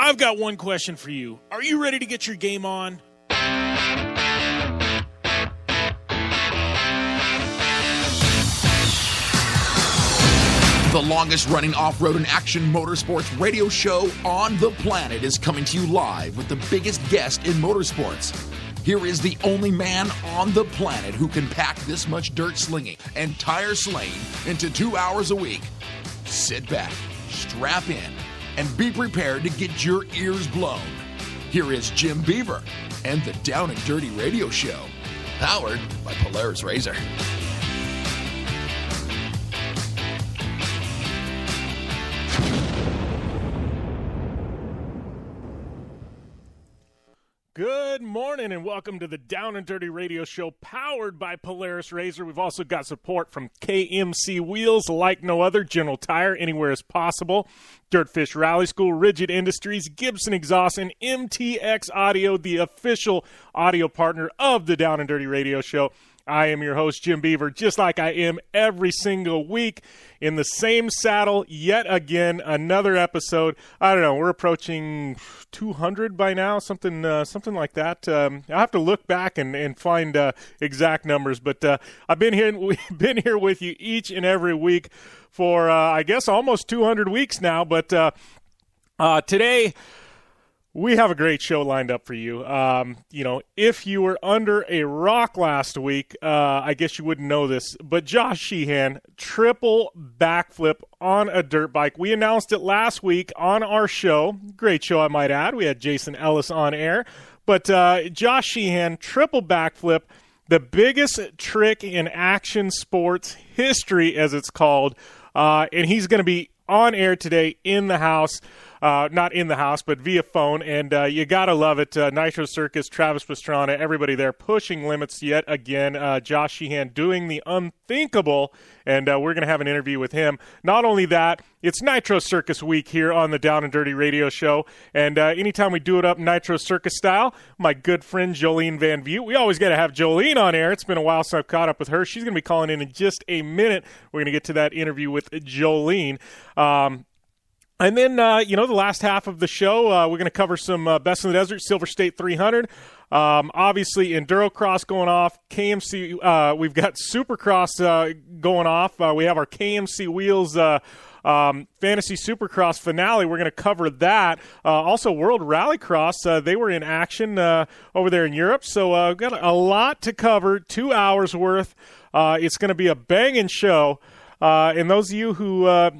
I've got one question for you. Are you ready to get your game on? The longest-running off-road and action motorsports radio show on the planet is coming to you live with the biggest guest in motorsports. Here is the only man on the planet who can pack this much dirt slinging and tire slaying into 2 hours a week. Sit back, strap in, and be prepared to get your ears blown. Here is Jim Beaver and the Down and Dirty Radio Show, powered by Polaris Razor. Good morning and welcome to the Down and Dirty Radio Show powered by Polaris Razor. We've also got support from KMC Wheels, like no other, General Tire, anywhere as possible, Dirtfish Rally School, Rigid Industries, Gibson Exhaust, and MTX Audio, the official audio partner of the Down and Dirty Radio Show. I am your host, Jim Beaver, just like I am every single week in the same saddle yet again, another episode. I don't know, we're approaching 200 by now, something like that. I'll have to look back and find exact numbers, but we've been here with you each and every week for, I guess, almost 200 weeks now, but today we have a great show lined up for you. If you were under a rock last week, I guess you wouldn't know this, but Josh Sheehan, triple backflip on a dirt bike. We announced it last week on our show. Great show, I might add. We had Jason Ellis on air. But Josh Sheehan, triple backflip, the biggest trick in action sports history, as it's called. And he's going to be on air today in the house. Not in the house, but via phone, and you gotta love it. Nitro Circus, Travis Pastrana, everybody there pushing limits yet again. Josh Sheehan doing the unthinkable, and we're going to have an interview with him. Not only that, it's Nitro Circus week here on the Down and Dirty Radio Show, and anytime we do it up Nitro Circus style, my good friend Jolene Van Vugt, we always got to have Jolene on air. It's been a while since I've caught up with her. She's going to be calling in just a minute. We're going to get to that interview with Jolene. And then, the last half of the show, we're going to cover some Best in the Desert, Silver State 300. Obviously, Endurocross going off. KMC, we've got Supercross going off. We have our KMC Wheels Fantasy Supercross finale. We're going to cover that. Also, World Rallycross, they were in action over there in Europe. So we've got a lot to cover, 2 hours worth. It's going to be a banging show. And those of you who, were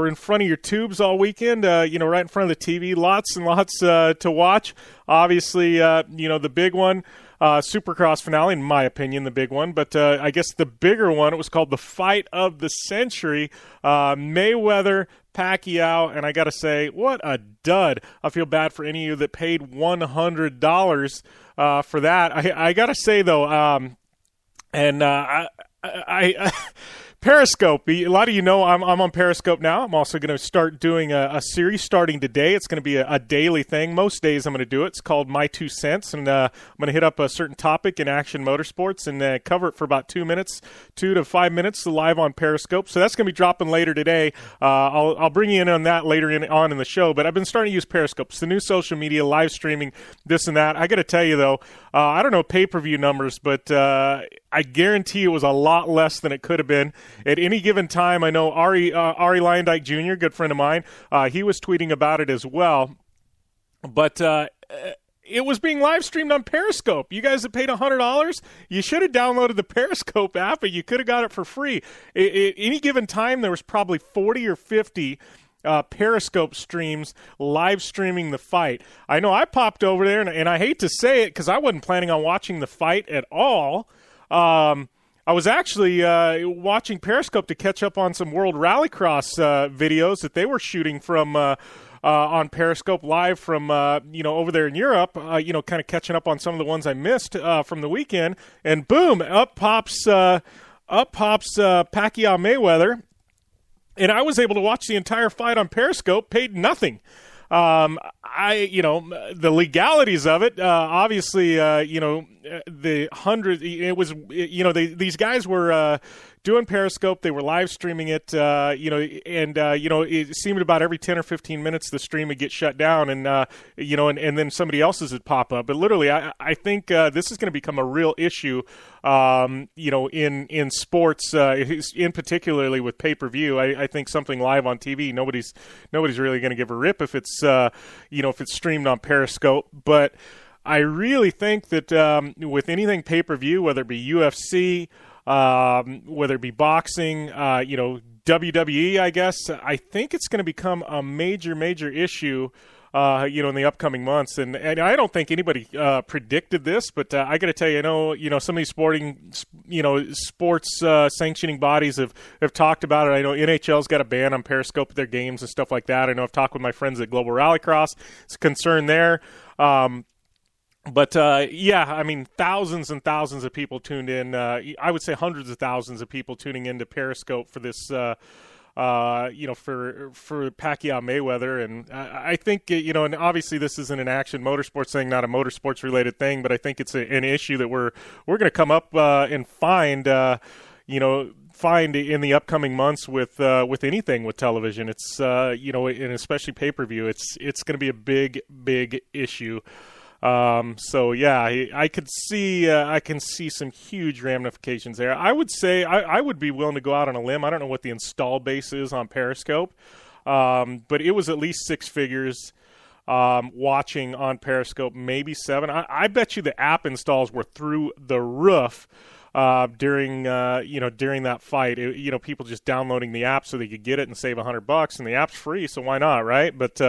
in front of your tubes all weekend, right in front of the TV, lots and lots to watch. Obviously, the big one, Supercross finale, in my opinion, the big one. But I guess the bigger one, it was called the Fight of the Century, Mayweather, Pacquiao, and I got to say, what a dud. I feel bad for any of you that paid $100 for that. I got to say, though, I Periscope. A lot of you know I'm on Periscope now. I'm also going to start doing a series starting today. It's going to be a daily thing. Most days I'm going to do it. It's called My 2 Cents, and I'm going to hit up a certain topic in action motorsports and cover it for about 2 to 5 minutes live on Periscope. So that's going to be dropping later today. I'll bring you in on that later on in the show, but I've been starting to use Periscope. It's the new social media, live streaming, this and that. I got to tell you, though, I don't know pay-per-view numbers, but I guarantee it was a lot less than it could have been. At any given time, I know Ari Lyondike Jr., good friend of mine, he was tweeting about it as well. But it was being live streamed on Periscope. You guys that paid $100, you should have downloaded the Periscope app, and you could have got it for free. At any given time, there was probably 40 or 50 Periscope streams live streaming the fight. I know I popped over there, and I hate to say it because I wasn't planning on watching the fight at all. I was actually watching Periscope to catch up on some World Rallycross videos that they were shooting from on Periscope live from over there in Europe. Kind of catching up on some of the ones I missed from the weekend. And boom, up pops Pacquiao Mayweather. And I was able to watch the entire fight on Periscope, paid nothing. The legalities of it, obviously, the hundred, it was, these guys were doing Periscope. They were live streaming it, it seemed about every 10 or 15 minutes the stream would get shut down, and then somebody else's would pop up. But literally, I think this is going to become a real issue, in sports, in particularly with pay-per-view. I think something live on TV, nobody's really going to give a rip if it's if it's streamed on Periscope. But I really think that with anything pay-per-view, whether it be UFC, whether it be boxing, WWE, I guess, I think it's going to become a major ing in the upcoming months. And I don't think anybody predicted this, but I got to tell you, some of these sports sanctioning bodies have talked about it. I know NHL's got a ban on Periscope at their games and stuff like that. I know I've talked with my friends at Global Rallycross. It's a concern there. But thousands and thousands of people tuned in. I would say hundreds of thousands of people tuning into Periscope for this, for Pacquiao Mayweather. And I think, and obviously this isn't an action motorsports thing, not a motorsports related thing, but I think it's an issue that we're going to come up and find in the upcoming months with anything with television. It's, and especially pay-per-view, it's going to be a big issue. I can see some huge ramifications there. I would say I would be willing to go out on a limb. I don't know what the install base is on Periscope, but it was at least six figures watching on Periscope, maybe seven. I bet you the app installs were through the roof during that fight. People just downloading the app so they could get it and save $100, and the app's free, so why not, right? But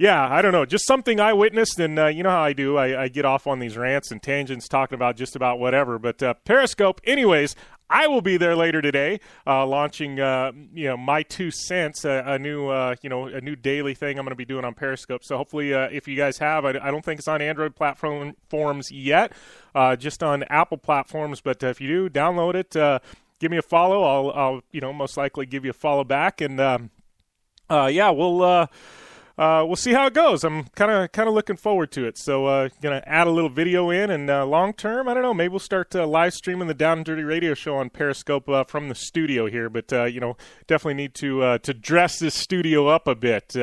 I don't know. Just something I witnessed, and you know how I do. I get off on these rants and tangents talking about just about whatever. But Periscope, anyways, I will be there later today, launching my 2 cents, a new daily thing I'm going to be doing on Periscope. So hopefully, if you guys have, I don't think it's on Android platforms yet, just on Apple platforms. But if you do, download it. Give me a follow. I'll most likely give you a follow back, and we'll see how it goes. I'm kind of looking forward to it. So gonna add a little video in, and long term, I don't know, maybe we'll start live streaming the Down and Dirty Radio Show on Periscope from the studio here. But definitely need to dress this studio up a bit.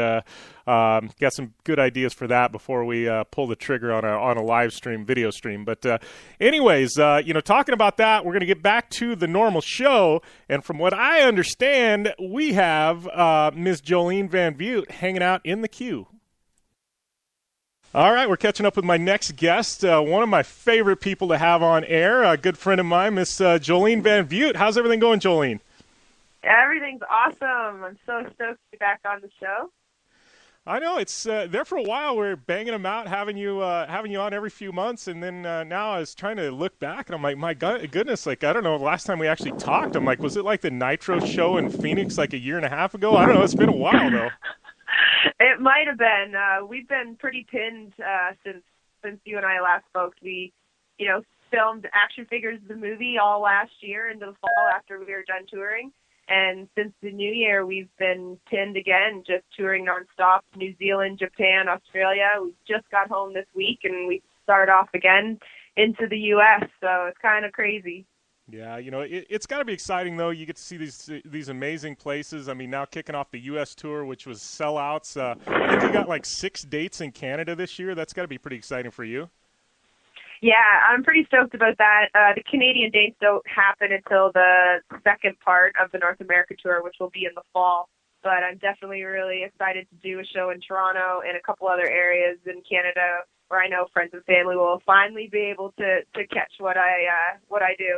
Got some good ideas for that before we pull the trigger on a live stream, video stream. But anyways, talking about that, we're going to get back to the normal show. And from what I understand, we have Ms. Jolene Van Vugt hanging out in the queue. All right, we're catching up with my next guest, one of my favorite people to have on air, a good friend of mine, Miss Jolene Van Vugt. How's everything going, Jolene? Everything's awesome. I'm so stoked to be back on the show. I know it's there for a while. We're banging them out, having you on every few months, and then now I was trying to look back, and I'm like, my goodness, like I don't know. Last time we actually talked, I'm like, was it like the Nitro show in Phoenix like a year and a half ago? I don't know. It's been a while though. It might have been. We've been pretty pinned since you and I last spoke. We, filmed Action Figures the movie all last year into the fall after we were done touring. And since the new year, we've been pinned again, just touring nonstop, New Zealand, Japan, Australia. We just got home this week, and we start off again into the U.S., so it's kind of crazy. Yeah, it's got to be exciting, though. You get to see these amazing places. I mean, now kicking off the U.S. tour, which was sellouts. I think you got like 6 dates in Canada this year. That's got to be pretty exciting for you. Yeah, I'm pretty stoked about that. The Canadian dates don't happen until the second part of the North America tour, which will be in the fall. But I'm definitely really excited to do a show in Toronto and a couple other areas in Canada where I know friends and family will finally be able to catch what I do.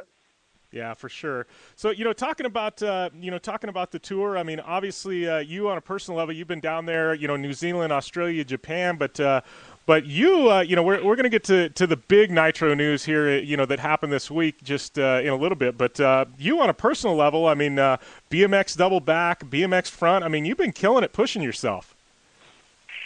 Yeah, for sure. So, talking about the tour, I mean, obviously you on a personal level, you've been down there, New Zealand, Australia, Japan, but you, we're going to get to the big Nitro news here, that happened this week just in a little bit. But you on a personal level, I mean, BMX double back, BMX front, I mean, you've been killing it, pushing yourself.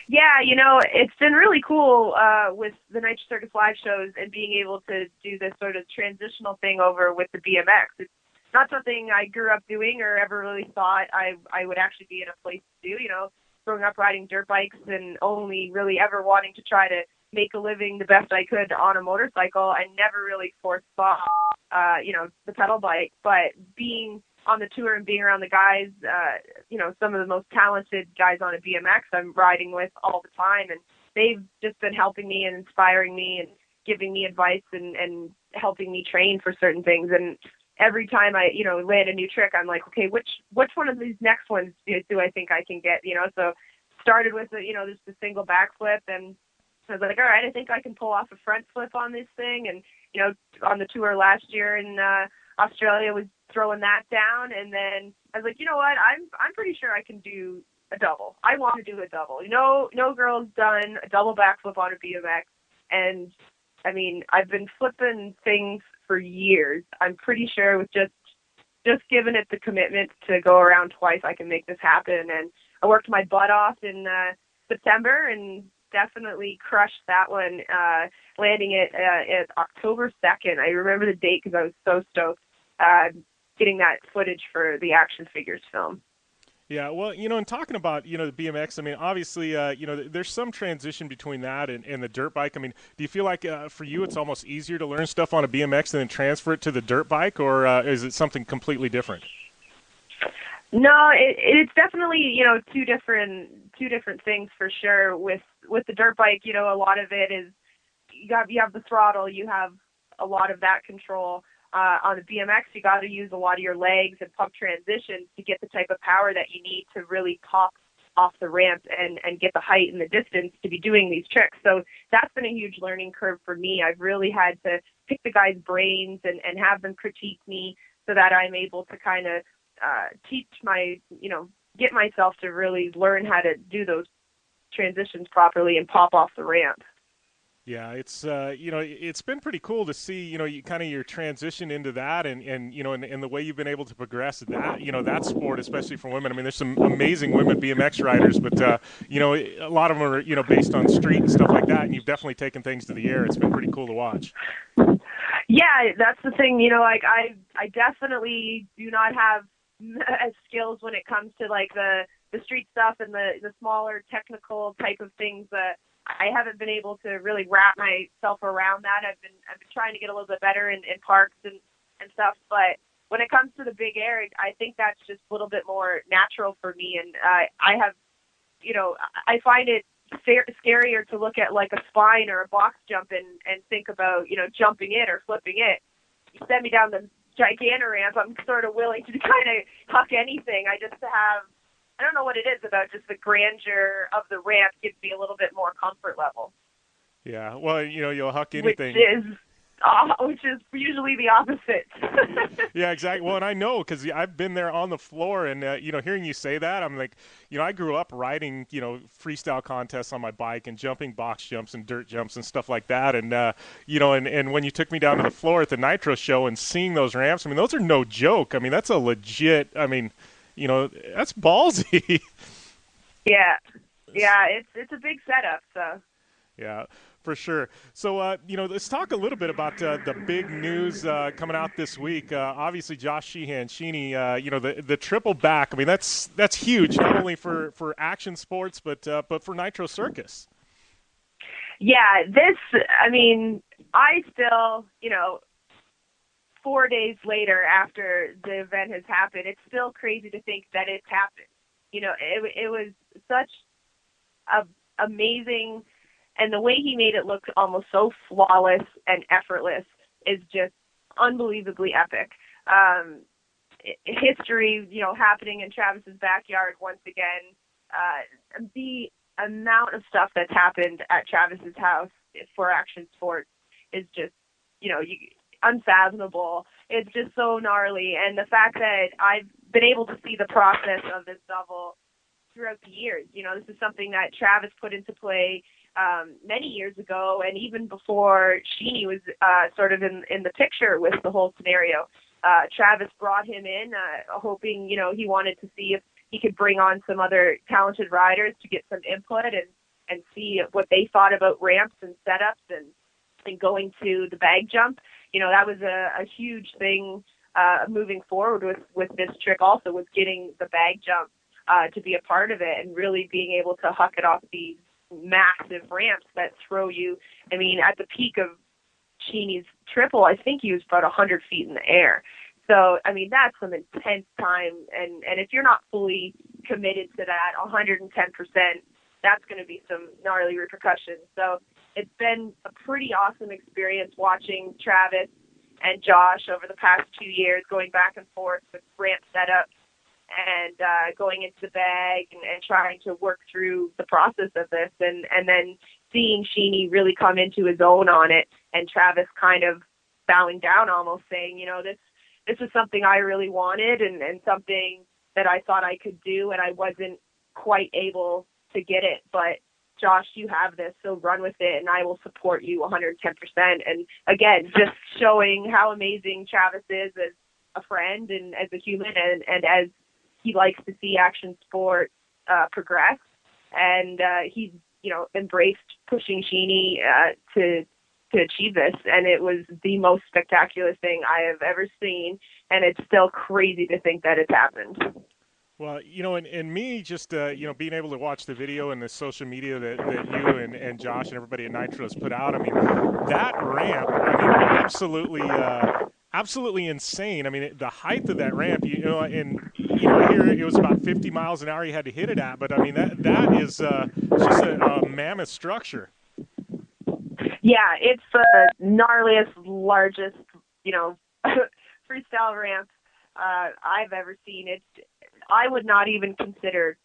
Yeah, it's been really cool with the Nitro Circus live shows and being able to do this sort of transitional thing over with the BMX. It's not something I grew up doing or ever really thought I would actually be in a place to do, growing up riding dirt bikes and only really ever wanting to try to make a living the best I could on a motorcycle. I never really foresaw, the pedal bike, but being on the tour and being around the guys, some of the most talented guys on a BMX I'm riding with all the time, and they've just been helping me and inspiring me and giving me advice and helping me train for certain things. And every time I, land a new trick, I'm like, okay, which one of these next ones do I think I can get, So started with, just a single backflip, and I was like, all right, I think I can pull off a front flip on this thing. And, on the tour last year in Australia was throwing that down. And then I was like, you know what, I'm pretty sure I can do a double. I want to do a double. No girl's done a double backflip on a BMX. And I mean, I've been flipping things for years. I'm pretty sure with just giving it the commitment to go around twice, I can make this happen. And I worked my butt off in September and definitely crushed that one, landing it at October 2nd. I remember the date because I was so stoked getting that footage for the action figures film. Yeah, well, and talking about, the BMX, I mean, obviously, there's some transition between that and the dirt bike. I mean, do you feel like for you it's almost easier to learn stuff on a BMX and then transfer it to the dirt bike, or is it something completely different? No, it's definitely, two different things for sure. With the dirt bike, a lot of it is you have the throttle, you have a lot of that control. On the BMX, you got to use a lot of your legs and pump transitions to get the type of power that you need to really pop off the ramp and get the height and the distance to be doing these tricks. So that's been a huge learning curve for me. I've really had to pick the guys' brains and have them critique me so that I'm able to kind of teach get myself to really learn how to do those transitions properly and pop off the ramp. Yeah, it's it's been pretty cool to see your transition into that and the way you've been able to progress that that sport, especially for women. I mean, there's some amazing women BMX riders, but a lot of them are based on street and stuff like that, and you've definitely taken things to the air. It's been pretty cool to watch. Yeah, that's the thing. I definitely do not have skills when it comes to like the street stuff and the smaller technical type of things that I haven't been able to really wrap myself around that. I've been trying to get a little bit better in parks and stuff, but when it comes to the big air, I think that's just a little bit more natural for me. And I have, I find it scarier to look at like a spine or a box jump and think about, jumping it or flipping it. You send me down the gigantic ramp, I'm sort of willing to kind of huck anything. I don't know what it is about just the grandeur of the ramp gives me a little bit more comfort level. Yeah, well, you'll huck anything. Which is usually the opposite. Yeah, exactly. Well, and I know because I've been there on the floor, and hearing you say that, I'm like, I grew up riding, freestyle contests on my bike and jumping box jumps and dirt jumps and stuff like that, and and when you took me down to the floor at the Nitro show and seeing those ramps, I mean, those are no joke. I mean, that's a legit. I mean, that's ballsy. Yeah, it's a big setup. So. Yeah. For sure. So, let's talk a little bit about the big news coming out this week. Obviously, Josh Sheehan, Sheeny, the triple back. I mean, that's huge, not only for action sports, but for Nitro Circus. Yeah, I still, 4 days later after the event has happened, it's still crazy to think that it's happened. It was such a amazing. And the way he made it look almost so flawless and effortless is just unbelievably epic. History, happening in Travis's backyard once again. The amount of stuff that's happened at Travis's house for action sports is just, unfathomable. It's just so gnarly. And the fact that I've been able to see the process of this novel throughout the years, this is something that Travis put into play many years ago, and even before Sheeny was sort of in the picture with the whole scenario. Travis brought him in, hoping, he wanted to see if he could bring on some other talented riders to get some input and see what they thought about ramps and setups and going to the bag jump. That was a huge thing moving forward with this trick also, was getting the bag jump to be a part of it and really being able to huck it off these massive ramps that throw you. I mean, at the peak of Sheeny's triple, I think he was about 100 feet in the air. So, I mean, that's some intense time. And if you're not fully committed to that 110%, that's going to be some gnarly repercussions. So it's been a pretty awesome experience watching Travis and Josh over the past 2 years going back and forth with ramp setups and going into the bag and trying to work through the process of this. And then seeing Sheeny really come into his own on it, and Travis kind of bowing down, almost saying, you know, this is something I really wanted and something that I thought I could do, and I wasn't quite able to get it. But Josh, you have this, so run with it, and I will support you 110%. And again, just showing how amazing Travis is as a friend and as a human, and as he likes to see action sport progress. And he's, you know, embraced pushing Sheeny to achieve this, and it was the most spectacular thing I have ever seen, and it's still crazy to think that it's happened. Well, you know, and me just, you know, being able to watch the video and the social media that you and Josh and everybody at Nitro has put out, I mean, that ramp, I mean, absolutely insane. I mean, the height of that ramp, you know, and, you know, here it was about 50 miles an hour you had to hit it at, but, I mean, that is just a mammoth structure. Yeah, it's the gnarliest, largest, you know, freestyle ramp I've ever seen. I would not even consider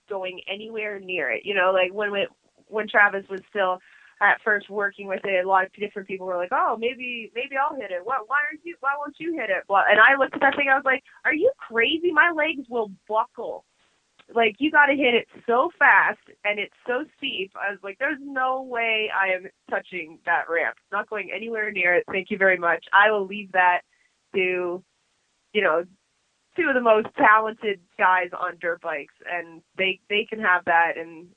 going anywhere near it. You know, like when Travis was still at first working with it, a lot of different people were like, "Oh, maybe I'll hit it. Why won't you hit it?" Well, and I looked at that thing, I was like, "Are you crazy? My legs will buckle." Like, you got to hit it so fast, and it's so steep. I was like, there's no way I am touching that ramp. Not going anywhere near it. Thank you very much. I will leave that to, you know, two of the most talented guys on dirt bikes, and they can have that. And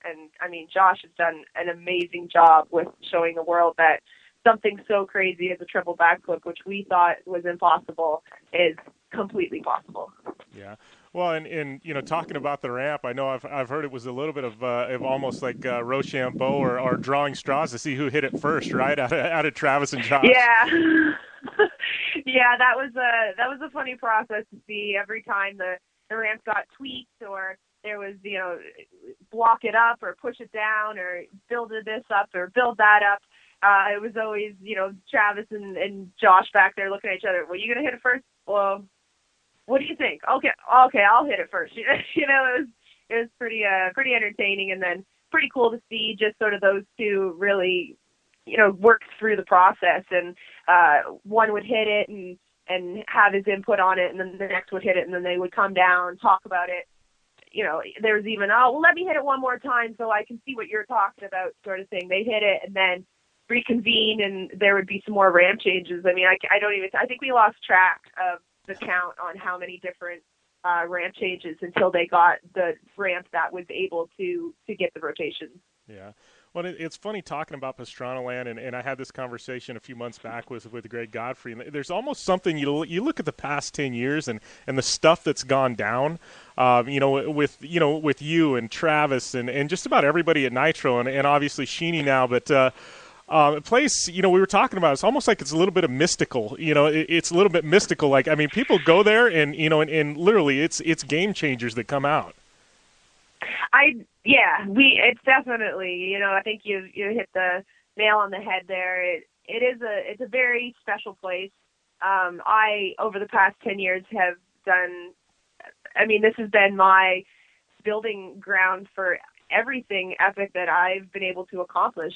I mean, Josh has done an amazing job with showing the world that something so crazy as a triple backflip, which we thought was impossible, is completely possible. Yeah. Well, and you know, talking about the ramp, I know I've heard it was a little bit of almost like Rochambeau or drawing straws to see who hit it first, right? Out of Travis and Josh. Yeah, yeah, that was a funny process to see every time the ramp got tweaked, or there was, you know, block it up or push it down or build this up or build that up. It was always, you know, Travis and Josh back there looking at each other. Well, you gonna hit it first? Well, what do you think? Okay, I'll hit it first. You know, it was pretty entertaining, and then pretty cool to see just sort of those two really, you know, work through the process. And one would hit it and have his input on it, and then the next would hit it, and then they would come down, talk about it. You know, there was even, let me hit it one more time so I can see what you're talking about, sort of thing. They hit it and then reconvene, and there would be some more ramp changes. I mean, I think we lost track of the count on how many different ramp changes until they got the ramp that was able to get the rotations. Yeah. Well, it's funny talking about Pastrana Land, and I had this conversation a few months back with Greg Godfrey, and there's almost something, you look at the past 10 years and the stuff that's gone down, you know, with you and Travis and just about everybody at Nitro, and obviously Sheeny now, but a place, you know, we were talking about, it's almost like it's a little bit of mystical, you know, it's a little bit mystical. Like, I mean, people go there and, you know, and literally it's game changers that come out. It's definitely, you know, I think you hit the nail on the head there. It's a very special place. I, over the past 10 years, have done, I mean, this has been my building ground for everything epic that I've been able to accomplish.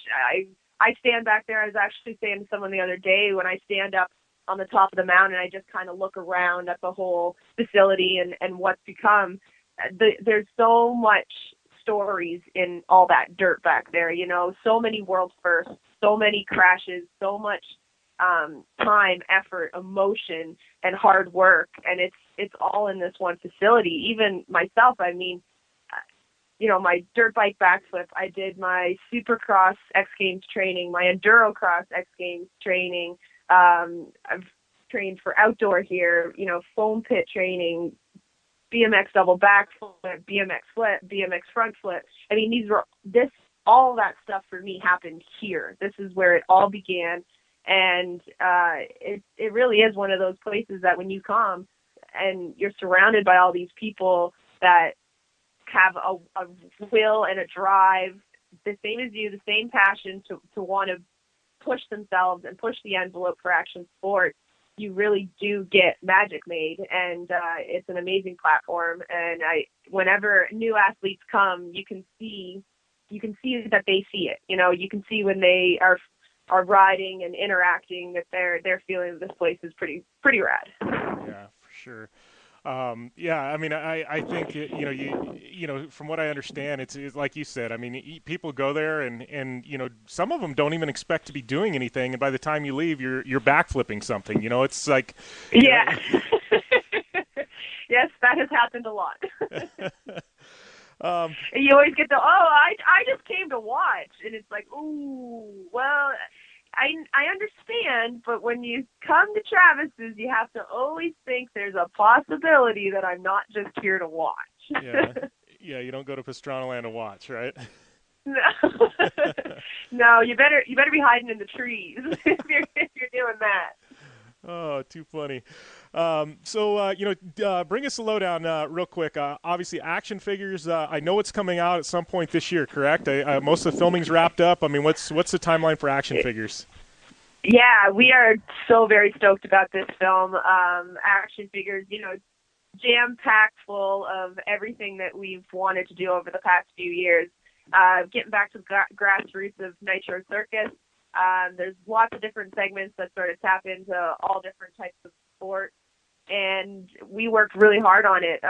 I stand back there. I was actually saying to someone the other day, when I stand up on the top of the mountain, I just kind of look around at the whole facility and what's become. There's so much stories in all that dirt back there, you know, so many world firsts, so many crashes, so much time, effort, emotion, and hard work, and it's all in this one facility. Even myself, I mean, you know, my dirt bike backflip, I did my Supercross X Games training, my Endurocross X Games training. I've trained for outdoor here, you know, foam pit training, BMX double backflip, BMX flip, BMX front flip. I mean, this all that stuff for me happened here. This is where it all began. And it really is one of those places that when you come and you're surrounded by all these people that have a will and a drive, the same as you, the same passion to want to push themselves and push the envelope for action sports, you really do get magic made. And it's an amazing platform. And whenever new athletes come, you can see that they see it. You know, you can see when they are riding and interacting that they're feeling this place is pretty rad. Yeah, for sure. Yeah, I mean, I think you know, from what I understand, it's like you said. I mean, people go there and you know, some of them don't even expect to be doing anything, and by the time you leave, you're backflipping something. You know, it's like yeah. Yes, that has happened a lot. You always get I just came to watch, and it's like, ooh, well, I understand, but when you come to Travis's, you have to always think there's a possibility that I'm not just here to watch. Yeah, you don't go to Pastrana Land to watch, right? No, no, you better be hiding in the trees if you're doing that. Oh, too funny. So, bring us a lowdown real quick. Obviously, action figures, I know it's coming out at some point this year, correct? Most of the filming's wrapped up. I mean, what's the timeline for action figures? Yeah, we are so very stoked about this film. Action figures, you know, jam-packed full of everything that we've wanted to do over the past few years. Getting back to the grassroots of Nitro Circus. There's lots of different segments that sort of tap into all different types of sports, and we worked really hard on it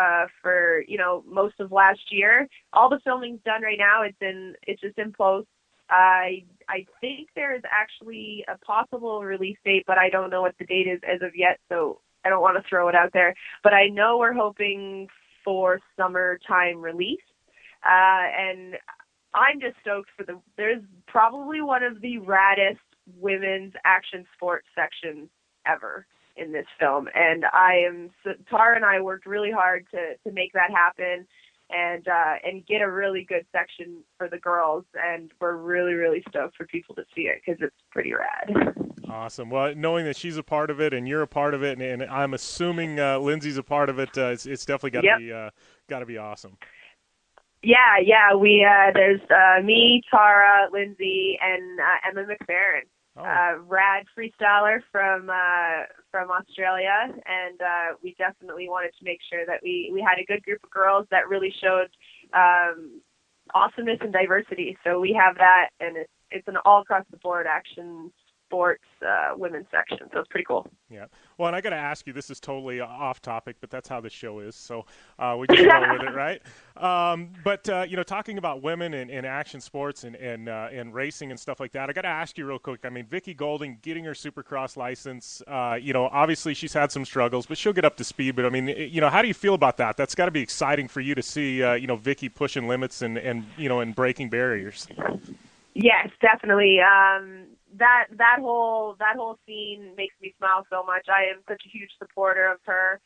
for, you know, most of last year. All the filming's done right now. It's just in post. I think there's actually a possible release date, but I don't know what the date is as of yet, so I don't want to throw it out there. But I know we're hoping for summertime release, and I'm just stoked there's probably one of the raddest women's action sports sections ever in this film. And Tara and I worked really hard to make that happen and get a really good section for the girls. And we're really, really stoked for people to see it because it's pretty rad. Awesome. Well, knowing that she's a part of it and you're a part of it, and I'm assuming Lindsay's a part of it, it's definitely got to be awesome. Yeah. We there's me, Tara, Lindsay, and Emma McFerrin, rad freestyler from Australia, and we definitely wanted to make sure that we had a good group of girls that really showed awesomeness and diversity. So we have that, and it's an all across the board action sports women's section, so it's pretty cool. Yeah. Well, and I got to ask you, this is totally off topic, but that's how the show is, so we just roll with it, right? But you know, talking about women and action sports and racing and stuff like that, I got to ask you real quick. I mean, Vicky Golding getting her Supercross license, you know, obviously she's had some struggles, but she'll get up to speed. But I mean, you know, how do you feel about that? That's got to be exciting for you to see, you know, Vicky pushing limits and you know, and breaking barriers. Yes, definitely. That whole scene makes me smile so much. I am such a huge supporter of her.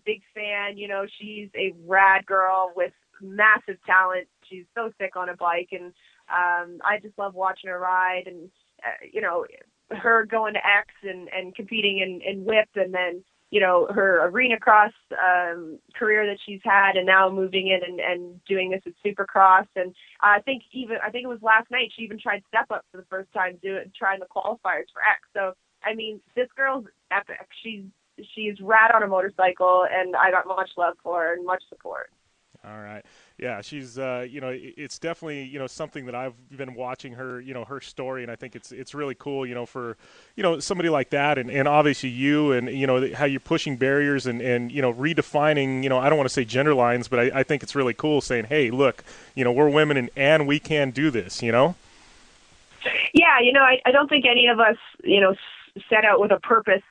Big fan. You know, she's a rad girl with massive talent. She's so sick on a bike, and I just love watching her ride. And you know, her going to X and competing in whip, and then, you know, her arena cross career that she's had, and now moving in and doing this at Supercross. And I think it was last night she even tried step up for the first time, trying the qualifiers for X. So I mean, this girl's epic. She's rad on a motorcycle, and I got much love for her and much support. All right. Yeah, she's, you know, it's definitely, you know, something that I've been watching her, you know, her story, and I think it's really cool, you know, for, you know, somebody like that, and obviously you, and, you know, how you're pushing barriers and, you know, redefining, you know, I don't want to say gender lines, but I think it's really cool saying, hey, look, you know, we're women and we can do this, you know? Yeah, you know, I don't think any of us, you know, set out with a purpose,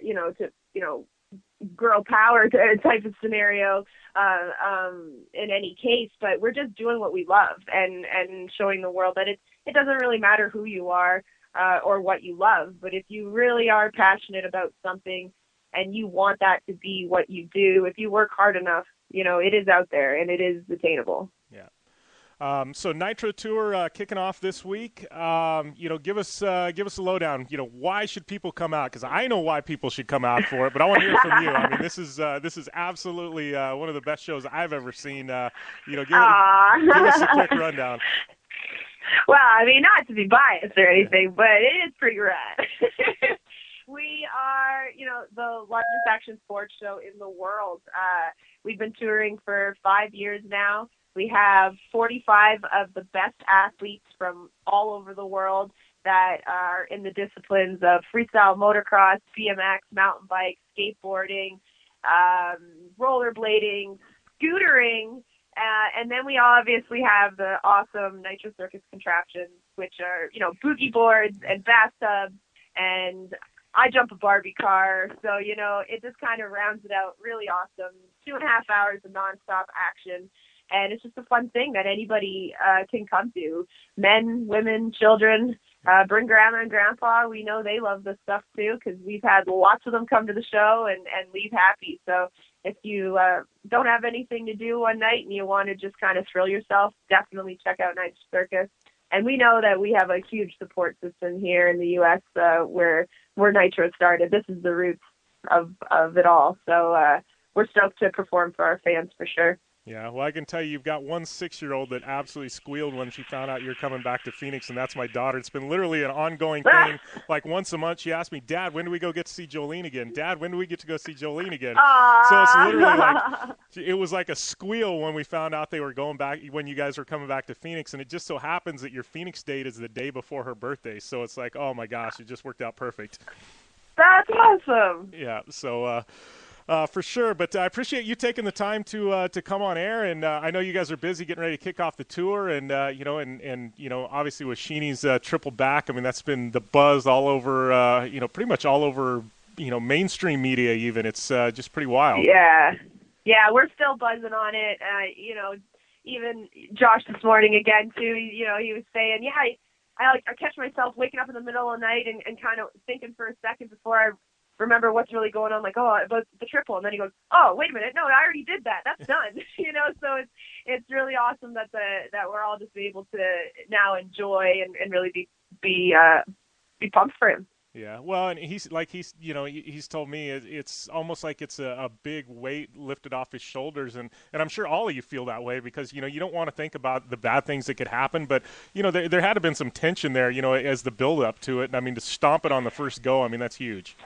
you know, to, you know, girl power type of scenario in any case, but we're just doing what we love and showing the world that it doesn't really matter who you are or what you love, but if you really are passionate about something and you want that to be what you do, if you work hard enough, you know, it is out there and it is attainable. Yeah. So Nitro Tour kicking off this week. Give us a lowdown. Why should people come out? Because I know why people should come out for it, but I want to hear from you. I mean, this is absolutely one of the best shows I've ever seen. Give us a quick rundown. Well, I mean, not to be biased or anything, but it is pretty rad. We are, the largest action sports show in the world. We've been touring for 5 years now. We have 45 of the best athletes from all over the world that are in the disciplines of freestyle motocross, BMX, mountain bike, skateboarding, rollerblading, scootering, and then we obviously have the awesome Nitro Circus contraptions, which are, boogie boards and bathtubs, and I jump a Barbie car. So, it just kind of rounds it out really awesome. 2.5 hours of nonstop action. And it's just a fun thing that anybody can come to. Men, women, children, bring grandma and grandpa. We know they love this stuff too, because we've had lots of them come to the show and leave happy. So if you don't have anything to do one night and you want to just kind of thrill yourself, definitely check out Nitro Circus. And we know that we have a huge support system here in the U.S. Where Nitro started. This is the roots of it all. So we're stoked to perform for our fans for sure. Yeah, well, I can tell you, you've got one 6-year-old that absolutely squealed when she found out you're coming back to Phoenix, and that's my daughter. It's been literally an ongoing thing. Like once a month, she asked me, Dad, when do we go get to see Jolene again? Dad, when do we get to go see Jolene again? Aww. So it's literally like, it was like a squeal when we found out they were going back, when you guys were coming back to Phoenix, and it just so happens that your Phoenix date is the day before her birthday. So it's like, oh my gosh, it just worked out perfect. That's awesome. Yeah, so for sure, but I appreciate you taking the time to come on air, and I know you guys are busy getting ready to kick off the tour, and obviously with Sheenie's triple back, I mean that's been the buzz all over, pretty much all over, mainstream media even. It's just pretty wild. Yeah, we're still buzzing on it. Even Josh this morning again too. He was saying, I catch myself waking up in the middle of the night and kind of thinking for a second before I remember what's really going on, like, about the triple, and then he goes, oh, wait a minute, no, I already did that, that's done. So it's really awesome that we're all just able to now enjoy and really be pumped for him. Yeah, well, and he's told me it's almost like it's a big weight lifted off his shoulders, and I'm sure all of you feel that way because you don't want to think about the bad things that could happen, but there had to have been some tension there, as the build up to it, and I mean to stomp it on the first go, I mean that's huge.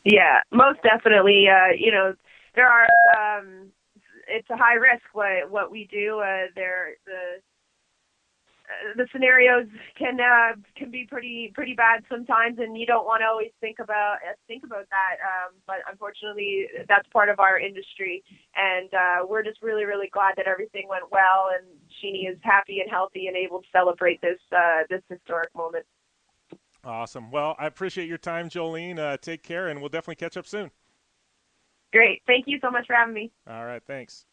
Yeah, most definitely. There are. It's a high risk what we do. The scenarios can be pretty bad sometimes, and you don't want to always think about that. But unfortunately, that's part of our industry, and we're just really really glad that everything went well, and Sheenie is happy and healthy and able to celebrate this historic moment. Awesome. Well, I appreciate your time, Jolene. Take care, and we'll definitely catch up soon. Great. Thank you so much for having me. All right. Thanks.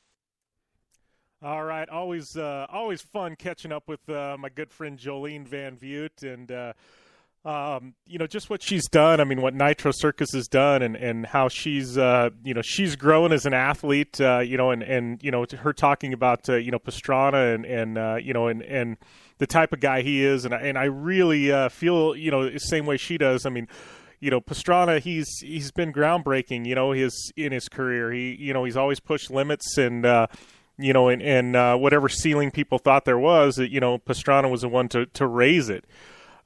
All right. Always fun catching up with my good friend Jolene Van Vugt, and just what she's done. I mean, what Nitro Circus has done, and how she's she's grown as an athlete. And her talking about Pastrana and the type of guy he is, and I really feel the same way she does. I mean, Pastrana, he's been groundbreaking. In his career, he's always pushed limits, and whatever ceiling people thought there was, Pastrana was the one to raise it.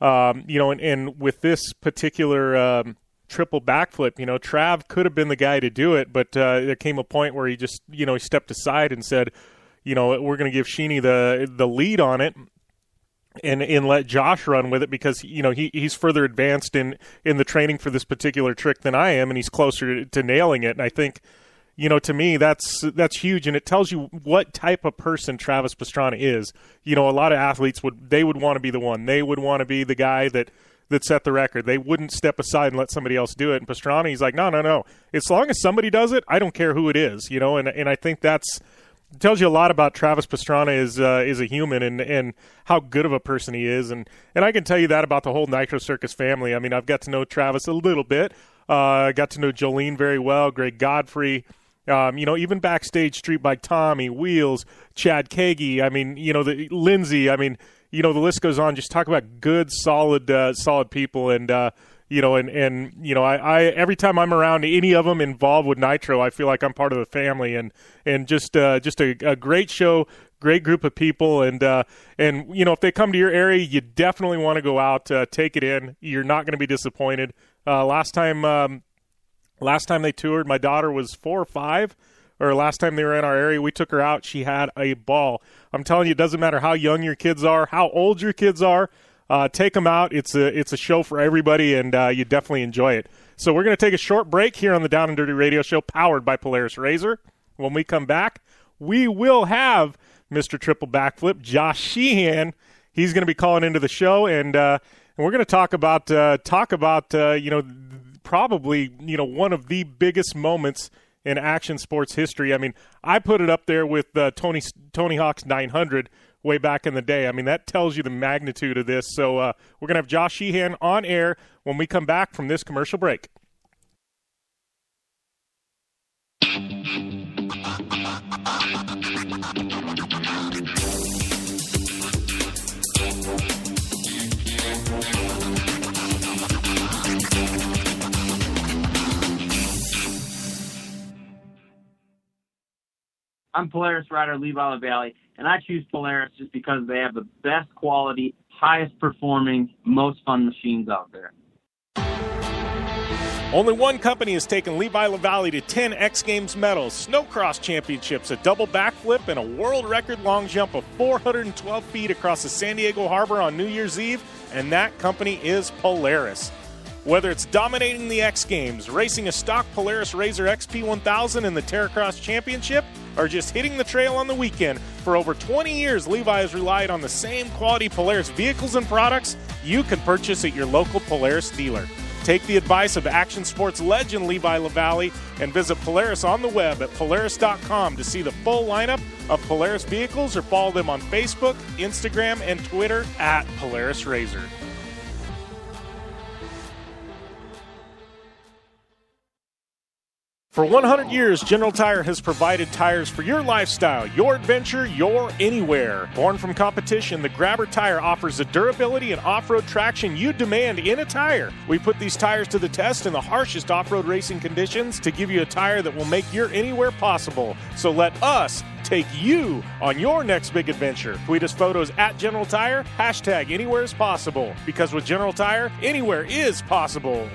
And with this particular triple backflip, Trav could have been the guy to do it, but there came a point where he just he stepped aside and said, we're going to give Sheenie the lead on it. And let Josh run with it because he's further advanced in the training for this particular trick than I am, and he's closer to nailing it. And I think, to me that's huge, and it tells you what type of person Travis Pastrana is. A lot of athletes would want to be the one. They would want to be the guy that set the record. They wouldn't step aside and let somebody else do it. And Pastrana, he's like, no. As long as somebody does it, I don't care who it is. And I think that's. It tells you a lot about Travis Pastrana is a human and how good of a person he is. And I can tell you that about the whole Nitro Circus family. I mean, I've got to know Travis a little bit. I got to know Jolene very well, Greg Godfrey, Even backstage, Street Bike Tommy, Wheels, Chad Kagi, Lindsay, the list goes on. Just talk about good, solid people. And, I every time I'm around any of them involved with Nitro, I feel like I'm part of the family, and just a great show, great group of people. And if they come to your area, you definitely want to go out, take it in. You're not going to be disappointed. Last time they toured, my daughter was 4 or 5, or last time they were in our area, we took her out. She had a ball. I'm telling you, it doesn't matter how young your kids are, how old your kids are. Take them out. It's a show for everybody, and you definitely enjoy it. So we're going to take a short break here on the Down and Dirty Radio Show, powered by Polaris RZR. When we come back, we will have Mr. Triple Backflip, Josh Sheehan. He's going to be calling into the show, and we're going to talk about probably one of the biggest moments in action sports history. I mean, I put it up there with Tony Hawk's 900 way back in the day. I mean, that tells you the magnitude of this. So we're going to have Josh Sheehan on air when we come back from this commercial break. I'm Polaris rider Levi LaValle, and I choose Polaris just because they have the best quality, highest performing, most fun machines out there. Only one company has taken Levi LaValle to 10 X Games medals, snowcross championships, a double backflip, and a world record long jump of 412 feet across the San Diego Harbor on New Year's Eve, and that company is Polaris. Whether it's dominating the X Games, racing a stock Polaris RZR XP1000 in the Terracross Championship, or just hitting the trail on the weekend, for over 20 years, Levi has relied on the same quality Polaris vehicles and products you can purchase at your local Polaris dealer. Take the advice of action sports legend Levi LaValle and visit Polaris on the web at Polaris.com to see the full lineup of Polaris vehicles, or follow them on Facebook, Instagram, and Twitter at Polaris RZR. For 100 years, General Tire has provided tires for your lifestyle, your adventure, your anywhere. Born from competition, the Grabber tire offers the durability and off-road traction you demand in a tire. We put these tires to the test in the harshest off-road racing conditions to give you a tire that will make your anywhere possible. So let us take you on your next big adventure. Tweet us photos at General Tire, hashtag anywhere is possible. Because with General Tire, anywhere is possible.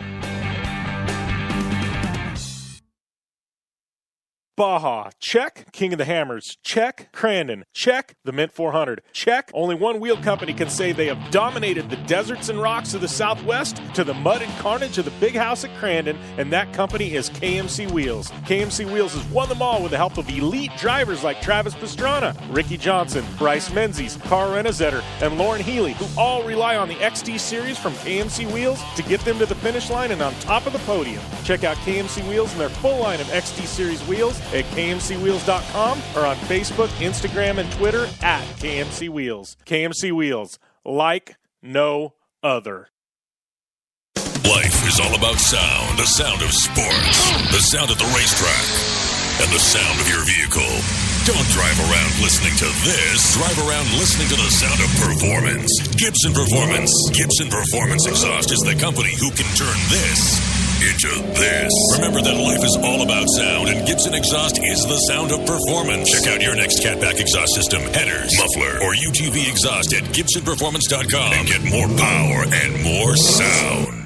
Baja, check. King of the Hammers, check. Crandon, check. The Mint 400, check. Only one wheel company can say they have dominated the deserts and rocks of the Southwest to the mud and carnage of the big house at Crandon, and that company is KMC Wheels. KMC Wheels has won them all with the help of elite drivers like Travis Pastrana, Ricky Johnson, Bryce Menzies, Carl Renazetter, and Lauren Healy, who all rely on the XT Series from KMC Wheels to get them to the finish line and on top of the podium. Check out KMC Wheels and their full line of XT Series wheels at KMCWheels.com or on Facebook, Instagram, and Twitter at KMC Wheels. KMC Wheels, like no other. Life is all about sound. The sound of sports, the sound at the racetrack, and the sound of your vehicle. Don't drive around listening to this. Drive around listening to the sound of performance. Gibson Performance. Gibson Performance Exhaust is the company who can turn this into this. Remember that life is all about sound, and Gibson Exhaust is the sound of performance. Check out your next catback exhaust system, headers, muffler, or UTV exhaust at GibsonPerformance.com and get more power and more sound.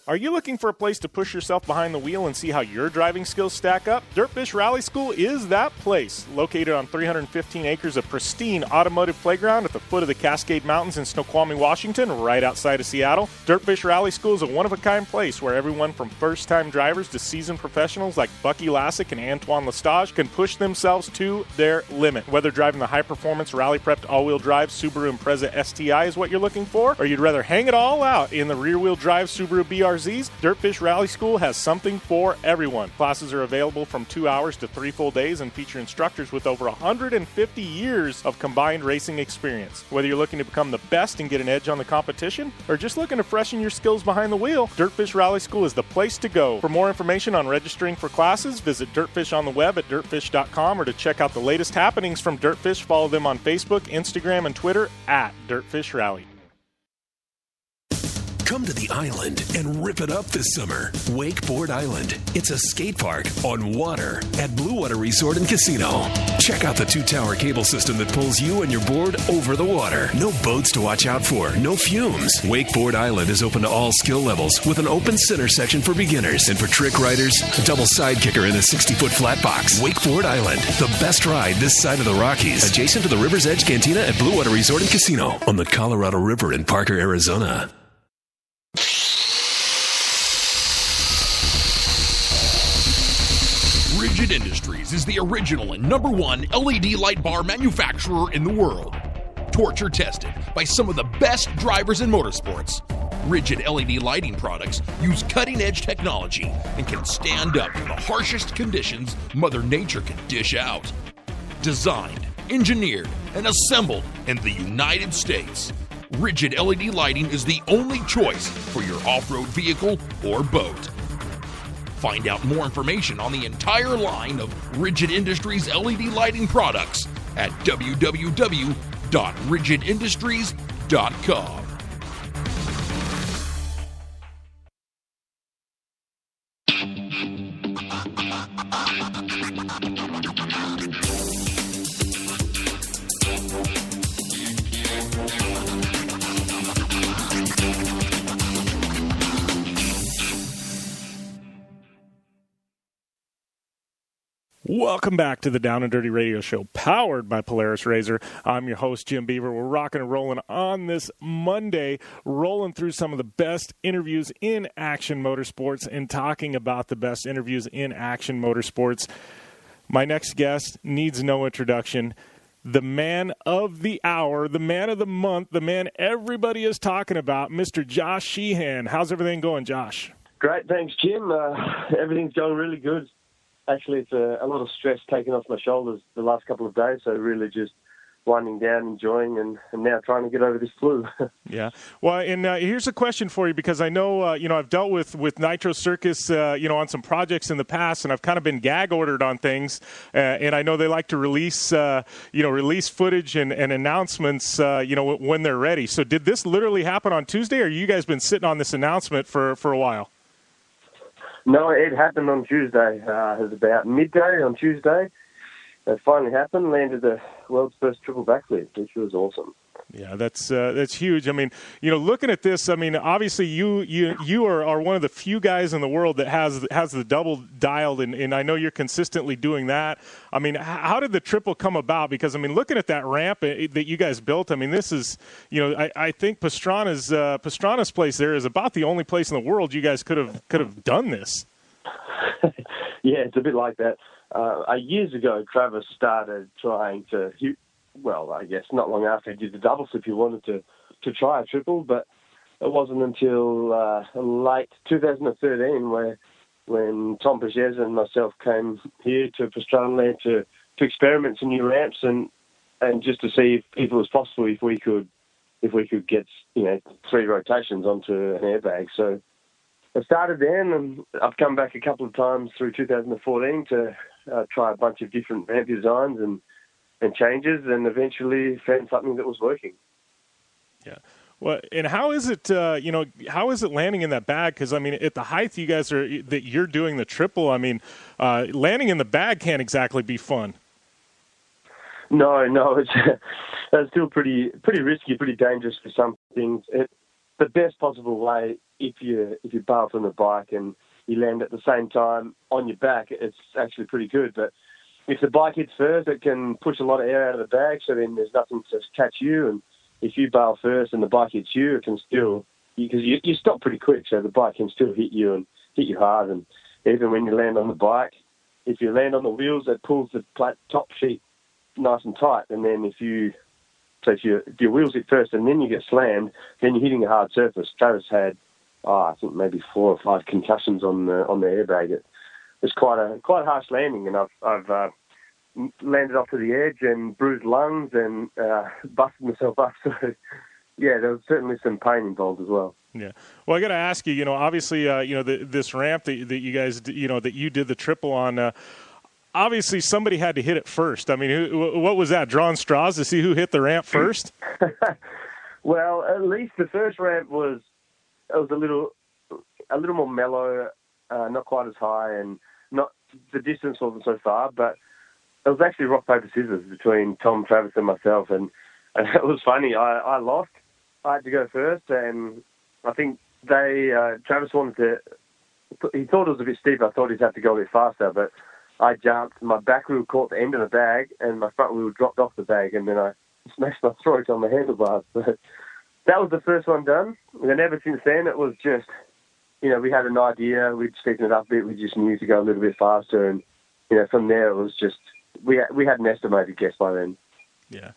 Are you looking for a place to push yourself behind the wheel and see how your driving skills stack up? Dirtfish Rally School is that place. Located on 315 acres of pristine automotive playground at the foot of the Cascade Mountains in Snoqualmie, Washington, right outside of Seattle. Dirtfish Rally School is a one-of-a-kind place where everyone from first-time drivers to seasoned professionals like Bucky Lassick and Antoine Lestage can push themselves to their limit. Whether driving the high-performance rally-prepped all-wheel drive Subaru Impreza STI is what you're looking for, or you'd rather hang it all out in the rear-wheel drive Subaru BRZ RZs, Dirtfish Rally School has something for everyone. Classes are available from 2 hours to 3 full days and feature instructors with over 150 years of combined racing experience. Whether you're looking to become the best and get an edge on the competition, or just looking to freshen your skills behind the wheel, Dirtfish Rally School is the place to go. For more information on registering for classes, visit Dirtfish on the web at dirtfish.com, or to check out the latest happenings from Dirtfish, follow them on Facebook, Instagram, and Twitter at Dirtfish Rally. Come to the island and rip it up this summer. Wakeboard Island. It's a skate park on water at Blue Water Resort and Casino. Check out the 2-tower cable system that pulls you and your board over the water. No boats to watch out for, no fumes. Wakeboard Island is open to all skill levels with an open center section for beginners, and for trick riders, a double side kicker in a 60-foot flat box. Wakeboard Island, the best ride this side of the Rockies, adjacent to the River's Edge Cantina at Blue Water Resort and Casino on the Colorado River in Parker, Arizona. Rigid Industries is the original and #1 LED light bar manufacturer in the world. Torture tested by some of the best drivers in motorsports. Rigid LED lighting products use cutting-edge technology and can stand up to the harshest conditions Mother Nature can dish out. Designed, engineered, and assembled in the United States, Rigid LED lighting is the only choice for your off-road vehicle or boat. Find out more information on the entire line of Rigid Industries LED lighting products at www.rigidindustries.com. Welcome back to the Down and Dirty Radio Show, powered by Polaris RZR. I'm your host, Jim Beaver. We're rocking and rolling on this Monday, rolling through some of the best interviews in action motorsports and talking about the best interviews in action motorsports. My next guest needs no introduction. The man of the hour, the man of the month, the man everybody is talking about, Mr. Josh Sheehan. How's everything going, Josh? Great, thanks, Jim. Everything's going really good. Actually, it's a lot of stress taken off my shoulders the last couple of days, so really just winding down, enjoying, and now trying to get over this flu. Yeah. Well, and here's a question for you, because I know, I've dealt with Nitro Circus, on some projects in the past, and I've kind of been gag ordered on things, and I know they like to release, release footage and announcements, when they're ready. So did this literally happen on Tuesday, or you guys been sitting on this announcement for a while? No, it happened on Tuesday. It was about midday on Tuesday. It finally happened, landed the world's first triple backflip, which was awesome. Yeah, that's huge. I mean, looking at this, I mean, obviously you are one of the few guys in the world that has the double dialed, and I know you're consistently doing that. I mean, how did the triple come about? Because, I mean, looking at that ramp that you guys built, I mean, this is, I think Pastrana's place there is about the only place in the world you guys could have done this. Yeah, it's a bit like that. Years ago, Travis started trying to, I guess not long after he did the double flip, he wanted to try a triple, but it wasn't until late 2013 when Tom Pages and myself came here to Pastrana Land to experiment some new ramps and just to see if it was possible if we could get 3 rotations onto an airbag. So I started then, and I've come back a couple of times through 2014 to try a bunch of different ramp designs and changes, and eventually found something that was working. Yeah. Well, and how is it, how is it landing in that bag? Because, I mean, at the height that you're doing the triple, I mean, landing in the bag can't exactly be fun. No, it's still pretty risky, pretty dangerous for some things. The best possible way, if you bail from the bike and you land at the same time on your back, it's actually pretty good. But if the bike hits first, it can push a lot of air out of the bag, so then there's nothing to catch you. And if you bail first and the bike hits you, it can still, because you stop pretty quick, so the bike can still hit you and hit you hard. And even when you land on the bike, if you land on the wheels, it pulls the top sheet nice and tight. And then if your wheels hit first and then you get slammed, then you're hitting a hard surface. Travis had I think maybe 4 or 5 concussions on the airbag. It's quite a harsh landing, and I've landed off to the edge and bruised lungs and busted myself up. So, yeah, there was certainly some pain involved as well. Yeah. Well, I got to ask you, obviously, this ramp that you guys, that you did the triple on, obviously somebody had to hit it first. I mean, what was that, drawing straws to see who hit the ramp first? Well, at least the first ramp was a little more mellow, not quite as high, and not the distance wasn't so far, but it was actually rock, paper, scissors between Tom, Travis, and myself, and it was funny. I lost. I had to go first, and I think Travis wanted to. He thought it was a bit steep. I thought he'd have to go a bit faster, but I jumped. My back wheel caught the end of the bag, and my front wheel dropped off the bag, and then I smashed my throat on the handlebars. So that was the first one done. And then ever since then, it was just, we had an idea. We'd taken it up a bit. We just knew to go a little bit faster, and from there it was just we had an estimated guess by then. Yeah.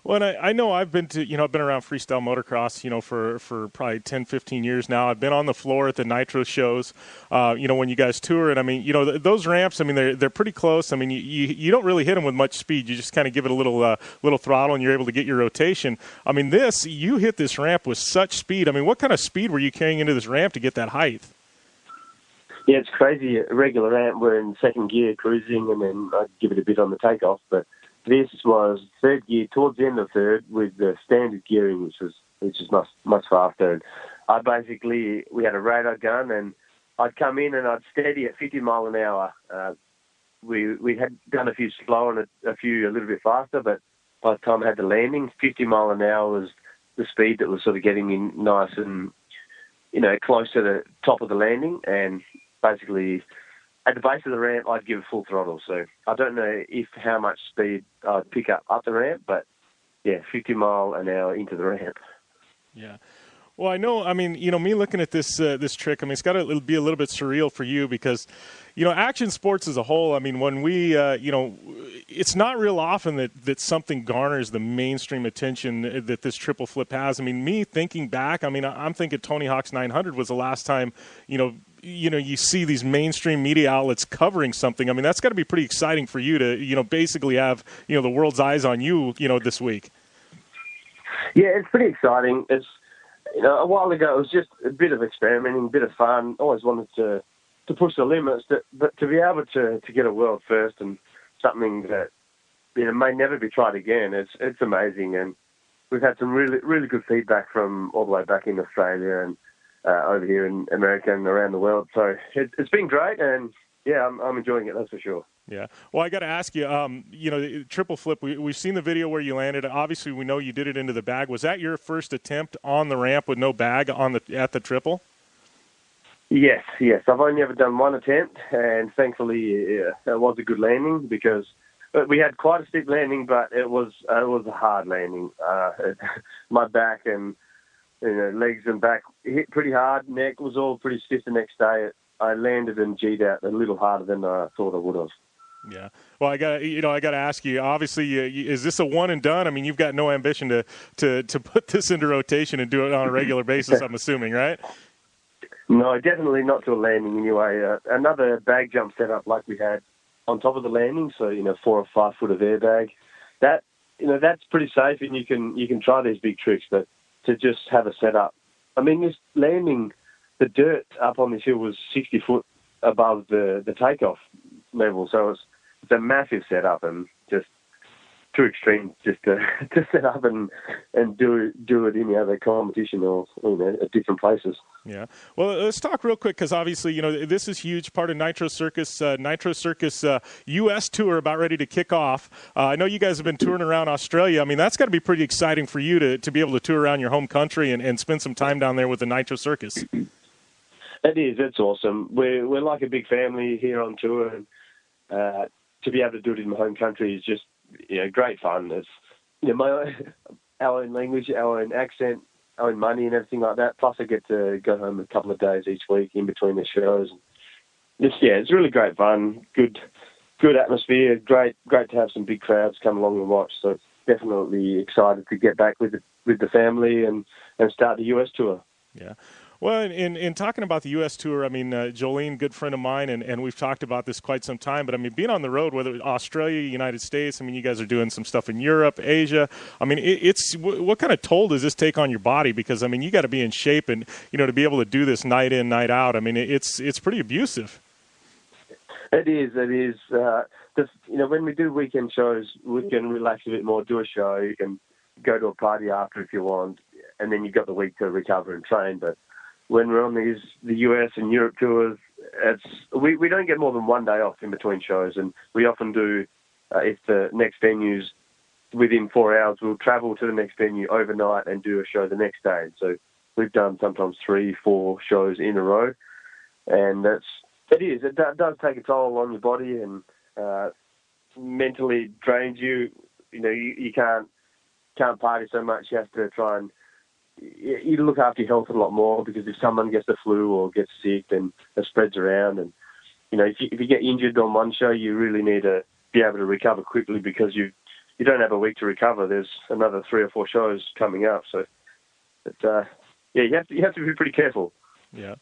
Well, and I know I've been to, I've been around freestyle motocross, for probably 10, 15 years now. I've been on the floor at the Nitro shows, when you guys tour. And, I mean, those ramps, I mean, they're pretty close. I mean, you don't really hit them with much speed. You just kind of give it a little throttle, and you're able to get your rotation. I mean, you hit this ramp with such speed. I mean, what kind of speed were you carrying into this ramp to get that height? Yeah, it's crazy. A regular ramp, we're in second gear cruising, and then I'd give it a bit on the takeoff, but this was third gear, towards the end of third, with the standard gearing, which is much faster. And we had a radar gun, and I'd come in and I'd steady at 50 mile an hour. We had done a few slow and a few a little bit faster, but by the time I had the landing, 50 mile an hour was the speed that was sort of getting me nice and, close to the top of the landing. And basically, at the base of the ramp, I'd give it full throttle. So I don't know how much speed I'd pick up the ramp, but yeah, 50 mile an hour into the ramp. Yeah. Well, I know, I mean, me looking at this trick, I mean, it's got to be a little bit surreal for you because, action sports as a whole, I mean, when we, it's not real often that something garners the mainstream attention that this triple flip has. I mean, me thinking back, I mean, I'm thinking Tony Hawk's 900 was the last time, you see these mainstream media outlets covering something. I mean, that's got to be pretty exciting for you to, basically have, the world's eyes on you, this week. Yeah, it's pretty exciting. It's, a while ago, it was just a bit of experimenting, a bit of fun. Always wanted to push the limits, but to be able to get a world first and something that, may never be tried again, it's amazing. And we've had some really, really good feedback from all the way back in Australia and over here in America and around the world. So it's been great, and yeah, I'm enjoying it, that's for sure. Yeah. Well, I got to ask you, triple flip, we've seen the video where you landed. Obviously, we know you did it into the bag. Was that your first attempt on the ramp with no bag at the triple? Yes. I've only ever done one attempt, and thankfully it was a good landing because we had quite a steep landing, but it was a hard landing. My back and legs and back hit pretty hard. Neck was all pretty stiff the next day. I landed and G'd out a little harder than I thought I would have. Yeah. Well, I got to ask you. Obviously, is this a one and done? I mean, you've got no ambition to put this into rotation and do it on a regular basis. I'm assuming, right? No, definitely not to a landing anyway. Another bag jump setup like we had on top of the landing, so 4 or 5 foot of airbag. That that's pretty safe, and you can try these big tricks, but to just have a setup. I mean, this landing, the dirt up on this hill was 60 foot above the takeoff level, so it's a massive setup and just too extreme just to set up and do it in other competition or at different places. Yeah. Well, let's talk real quick because obviously this is huge part of Nitro Circus. Nitro Circus U.S. tour about ready to kick off. I know you guys have been touring around Australia. I mean, that's got to be pretty exciting for you to be able to tour around your home country and spend some time down there with the Nitro Circus. It is. It's awesome. We're like a big family here on tour, and to be able to do it in my home country is just great fun. It's our own language, our own accent, our own money, and everything like that. Plus, I get to go home a couple of days each week in between the shows. It's really great fun. Good atmosphere. Great to have some big crowds come along and watch. So definitely excited to get back with the family and start the US tour. Yeah. Well, in talking about the U.S. Tour, I mean, Jolene, good friend of mine, and we've talked about this quite some time, but I mean, being on the road, whether Australia, United States, I mean, you guys are doing some stuff in Europe, Asia. I mean, what kind of toll does this take on your body? Because, I mean, you got to be in shape and, to be able to do this night in, night out. I mean, it's pretty abusive. It is. When we do weekend shows, we can relax a bit more, do a show, you can go to a party after if you want, and then you've got the week to recover and train. But when we're on the US and Europe tours, we don't get more than 1 day off in between shows, and we often do, if the next venue's within 4 hours, we'll travel to the next venue overnight and do a show the next day. So we've done sometimes 3-4 shows in a row, and it does take a toll on your body and mentally drains you. You can't party so much. You have to try and you look after your health a lot more, because if someone gets the flu or gets sick, then it spreads around. And if you get injured on one show, you really need to be able to recover quickly, because you don't have a week to recover. There's another 3 or 4 shows coming up, so you have to be pretty careful. Yeah.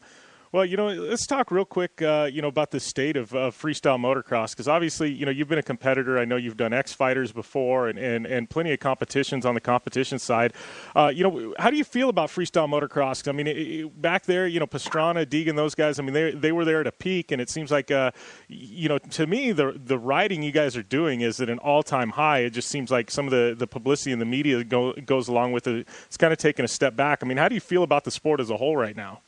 Well, let's talk real quick, about the state of freestyle motocross, because obviously, you've been a competitor. I know you've done X-Fighters before and plenty of competitions on the competition side. How do you feel about freestyle motocross? I mean, back there, Pastrana, Deegan, those guys, I mean, they were there at a peak, and it seems like, to me, the riding you guys are doing is at an all-time high. It just seems like some of the publicity in the media goes along with it. It's kind of taken a step back. I mean, how do you feel about the sport as a whole right now?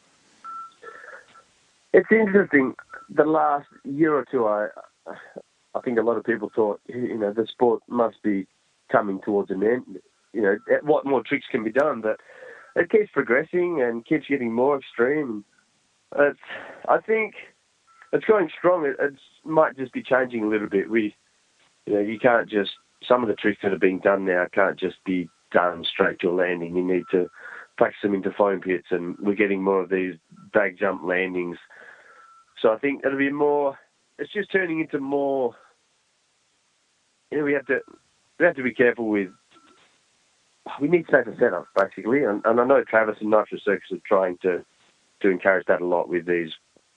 It's interesting. The last year or two, I think a lot of people thought, the sport must be coming towards an end. What more tricks can be done? But it keeps progressing and keeps getting more extreme. I think it's going strong. It might just be changing a little bit. You can't just, some of the tricks that are being done now can't just be done straight to a landing. You need to practice them into foam pits, and we're getting more of these bag jump landings. So I think it'll be more. It's just turning into more. We have to be careful with. We need safer setups, basically, and I know Travis and Nitro Circus are trying to encourage that a lot with these,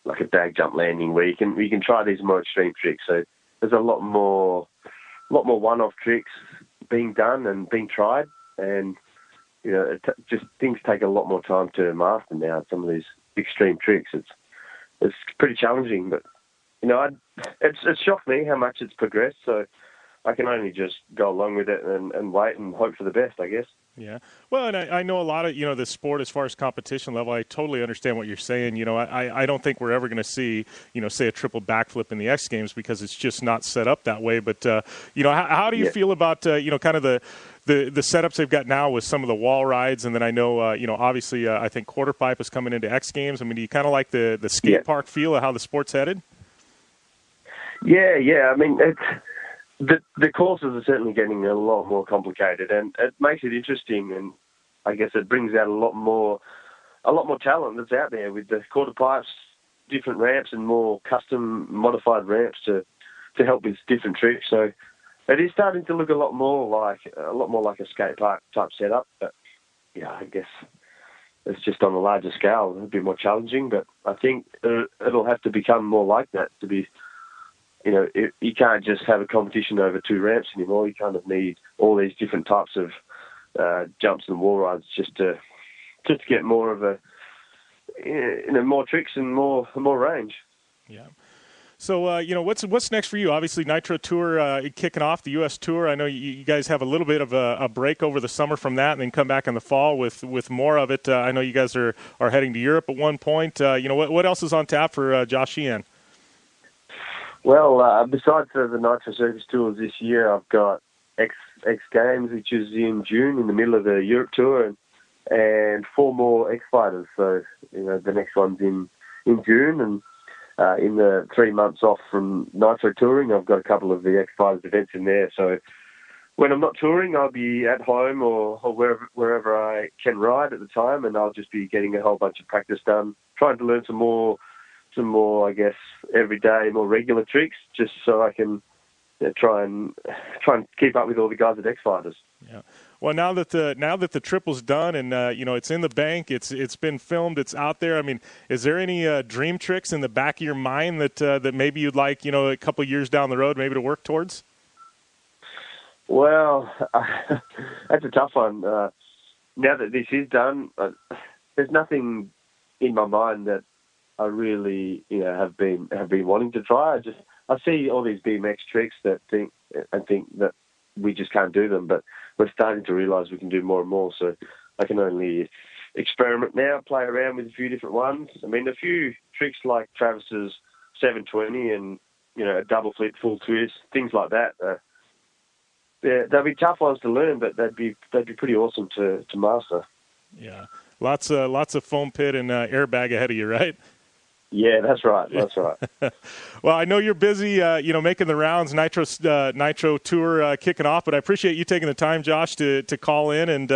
like a bag jump landing, where you can try these more extreme tricks. So there's a lot more one-off tricks being done and being tried, and just things take a lot more time to master now. Some of these extreme tricks, it's pretty challenging, but it's shocked me how much it's progressed. So I can only just go along with it and wait and hope for the best, I guess. Yeah. Well, and I know a lot of, the sport as far as competition level, I totally understand what you're saying. I don't think we're ever going to see, say a triple backflip in the X Games, because it's just not set up that way. But, how do you feel about, kind of the setups they've got now with some of the wall rides? And then I know, obviously, I think quarter pipe is coming into X Games. I mean, do you kind of like the skate park feel of how the sport's headed? Yeah. I mean, the courses are certainly getting a lot more complicated, and it makes it interesting, and I guess it brings out a lot more talent that's out there with the quarter pipes, different ramps, and more custom modified ramps to help with different tricks. So it is starting to look a lot more like a skate park type setup. But I guess it's just on a larger scale, a bit more challenging. But I think it'll have to become more like that to be. You can't just have a competition over 2 ramps anymore. You kind of need all these different types of jumps and wall rides just to get more of more tricks and more range. Yeah. So, what's next for you? Obviously, Nitro Tour kicking off, the U.S. Tour. I know you guys have a little bit of a break over the summer from that, and then come back in the fall with more of it. I know you guys are heading to Europe at one point. What else is on tap for Josh Sheehan? Well, besides the Nitro Circus tours this year, I've got X Games, which is in June, in the middle of the Europe tour, and 4 more X-Fighters. So, the next one's in June, and in the 3 months off from Nitro touring, I've got a couple of the X-Fighters events in there. So when I'm not touring, I'll be at home or wherever I can ride at the time, and I'll just be getting a whole bunch of practice done, trying to learn some more, I guess, everyday, more regular tricks, just so I can try and keep up with all the guys at X-Fighters. Yeah. Well, now that the triple's done and it's in the bank, it's been filmed, it's out there. I mean, is there any dream tricks in the back of your mind that maybe you'd like a couple of years down the road maybe to work towards? Well, that's a tough one. Now that this is done, there's nothing in my mind that I really have been wanting to try. I see all these BMX tricks that think that we just can't do them, but we're starting to realise we can do more and more. So I can only experiment now, play around with a few different ones. I mean, a few tricks like Travis's 720 and a double flip, full twist, things like that. They'll be tough ones to learn, but they'd be pretty awesome to master. Yeah, lots of foam pit and airbag ahead of you, right? Yeah, that's right. Well, I know you're busy, making the rounds, Nitro Tour kicking off, but I appreciate you taking the time, Josh, to call in and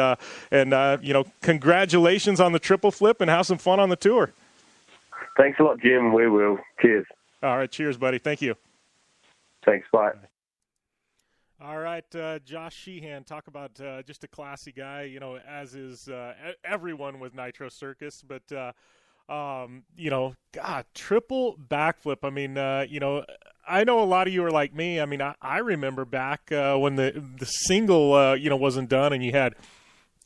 congratulations on the triple flip and have some fun on the tour. Thanks a lot, Jim. We will. Cheers. All right, cheers, buddy. Thank you. Thanks. Bye. All right, Josh Sheehan, talk about just a classy guy, as is everyone with Nitro Circus, but. God, triple backflip. I mean, I know a lot of you are like me. I mean, I remember back when the single, wasn't done, and you had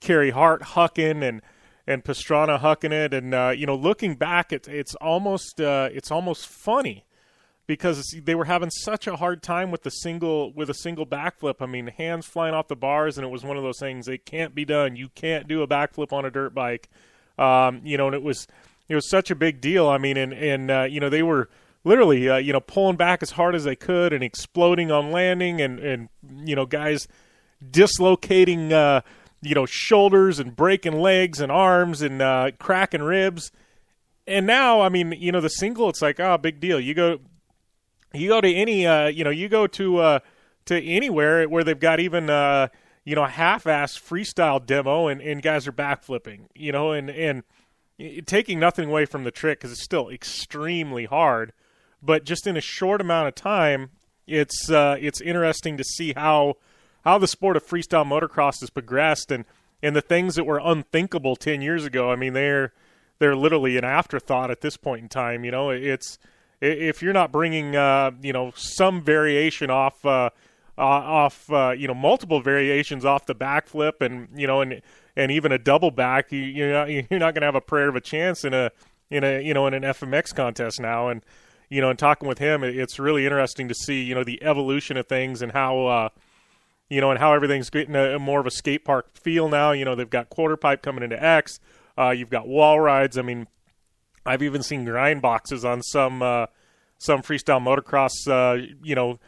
Carey Hart hucking and Pastrana hucking it, and looking back, it's almost funny because they were having such a hard time with a single backflip. I mean, hands flying off the bars, and it was one of those things. It can't be done. You can't do a backflip on a dirt bike. And it was such a big deal. I mean, and they were literally, pulling back as hard as they could and exploding on landing and guys dislocating, shoulders and breaking legs and arms and cracking ribs. And now, I mean, the single, it's like, oh, big deal. You go to any, you go to anywhere where they've got even, a half-assed freestyle demo and guys are backflipping, and taking nothing away from the trick because it's still extremely hard, but just in a short amount of time, it's interesting to see how the sport of freestyle motocross has progressed and the things that were unthinkable 10 years ago. I mean, they're literally an afterthought at this point in time. It's if you're not bringing some variation off multiple variations off the backflip and even a double back, you're not going to have a prayer of a chance in an FMX contest now. And and talking with him, it's really interesting to see the evolution of things and how everything's getting more of a skate park feel now. They've got quarter pipe coming into X. You've got wall rides. I mean, I've even seen grind boxes on some freestyle motocross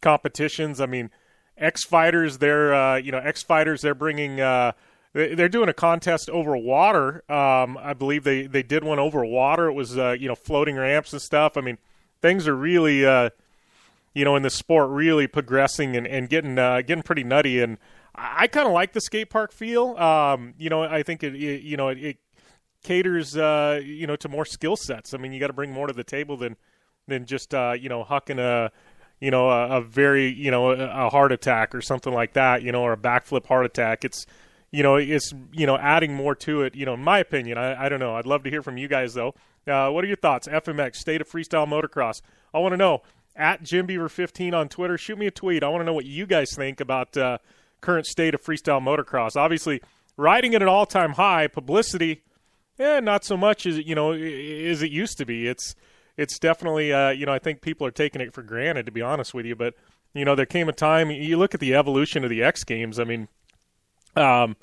competitions. I mean, X Fighters, they're bringing. They're doing a contest over water. I believe they did one over water. It was floating ramps and stuff. I mean, things are really in the sport really progressing and getting pretty nutty. And I kind of like the skate park feel. I think it caters to more skill sets. I mean, you got to bring more to the table than just hucking a very a heart attack or something like that. Or a backflip heart attack. It's adding more to it, in my opinion. I don't know. I'd love to hear from you guys, though. What are your thoughts? FMX, State of Freestyle Motocross. I want to know. At JimBeaver15 on Twitter, shoot me a tweet. I want to know what you guys think about current state of freestyle motocross. Obviously, riding at an all-time high, publicity, not so much as as it used to be. It's definitely, I think people are taking it for granted, to be honest with you. But, there came a time, you look at the evolution of the X Games. I mean, at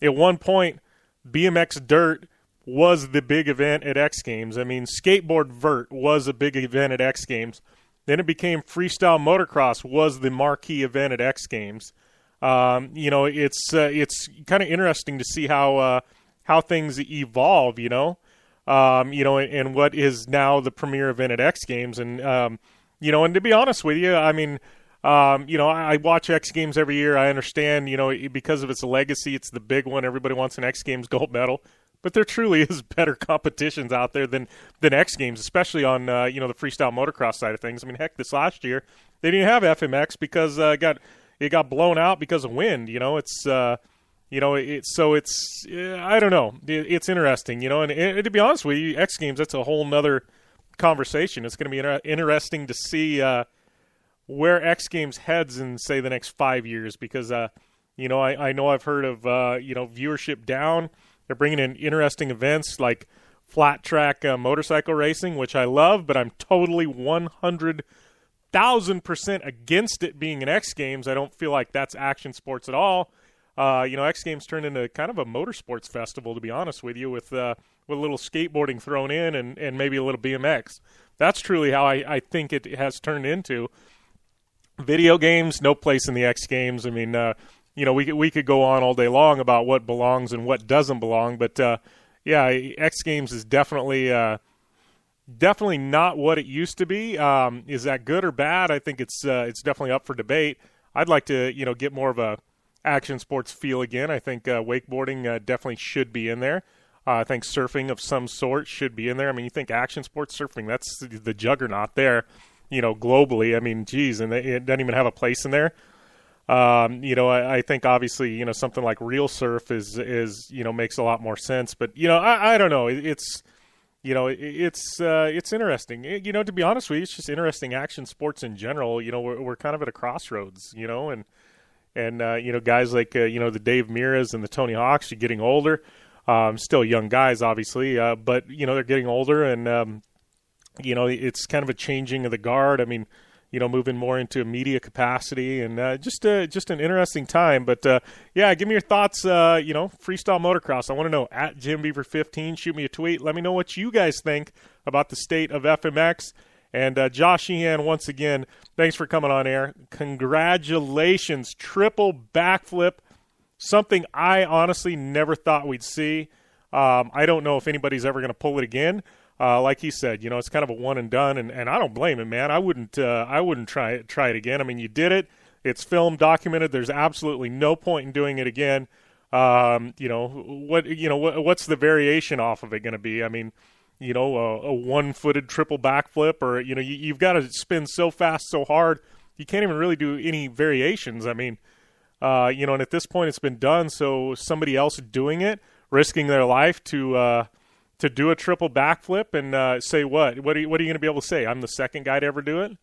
one point, BMX Dirt was the big event at X Games. I mean, Skateboard Vert was a big event at X Games. Then it became Freestyle Motocross was the marquee event at X Games. It's kind of interesting to see how things evolve, and what is now the premier event at X Games. And, and to be honest with you, I mean, I watch X Games every year. I understand, because of its legacy, it's the big one. Everybody wants an X Games gold medal. But there truly is better competitions out there than X Games, especially on, the freestyle motocross side of things. I mean, heck, this last year, they didn't have FMX because it got blown out because of wind. It's I don't know. It's interesting, and to be honest with you, X Games, that's a whole nother conversation. It's going to be interesting to see where X Games heads in, say, the next 5 years, because, I know I've heard of, viewership down. They're bringing in interesting events like flat track motorcycle racing, which I love, but I'm totally 100,000% against it being an X Games. I don't feel like that's action sports at all. X Games turned into kind of a motorsports festival, to be honest with you, with a little skateboarding thrown in and maybe a little BMX. That's truly how I think it has turned into. Video games, no place in the X Games. I mean, we could go on all day long about what belongs and what doesn't belong, but X Games is definitely not what it used to be. Is that good or bad? I think it's definitely up for debate. I'd like to get more of a action sports feel again. I think wakeboarding definitely should be in there. I think surfing of some sort should be in there. I mean, you think action sports, surfing, that's the juggernaut there, globally. I mean, geez, and it doesn't even have a place in there. I think obviously, something like real surf is makes a lot more sense. But, I don't know. It's interesting. To be honest with you, it's just interesting action sports in general. We're kind of at a crossroads, and guys like, the Dave Miras and the Tony Hawks are getting older. Still young guys, obviously, but, they're getting older, and, it's kind of a changing of the guard. I mean, moving more into a media capacity, and just an interesting time. But, give me your thoughts, freestyle motocross. I want to know, at JimBeaver15, shoot me a tweet. Let me know what you guys think about the state of FMX. And Josh Sheehan, once again, thanks for coming on air. Congratulations, triple backflip, something I honestly never thought we'd see. I don't know if anybody's ever going to pull it again. Like he said, it's kind of a one and done, and I don't blame him, man. I wouldn't try it again. I mean, you did it. It's filmed, documented. There's absolutely no point in doing it again. What's the variation off of it going to be? I mean, a one-footed triple backflip, or, you've got to spin so fast, so hard, you can't even really do any variations. I mean, and at this point it's been done, so somebody else doing it, risking their life to do a triple backflip and say what? What are you going to be able to say? I'm the second guy to ever do it?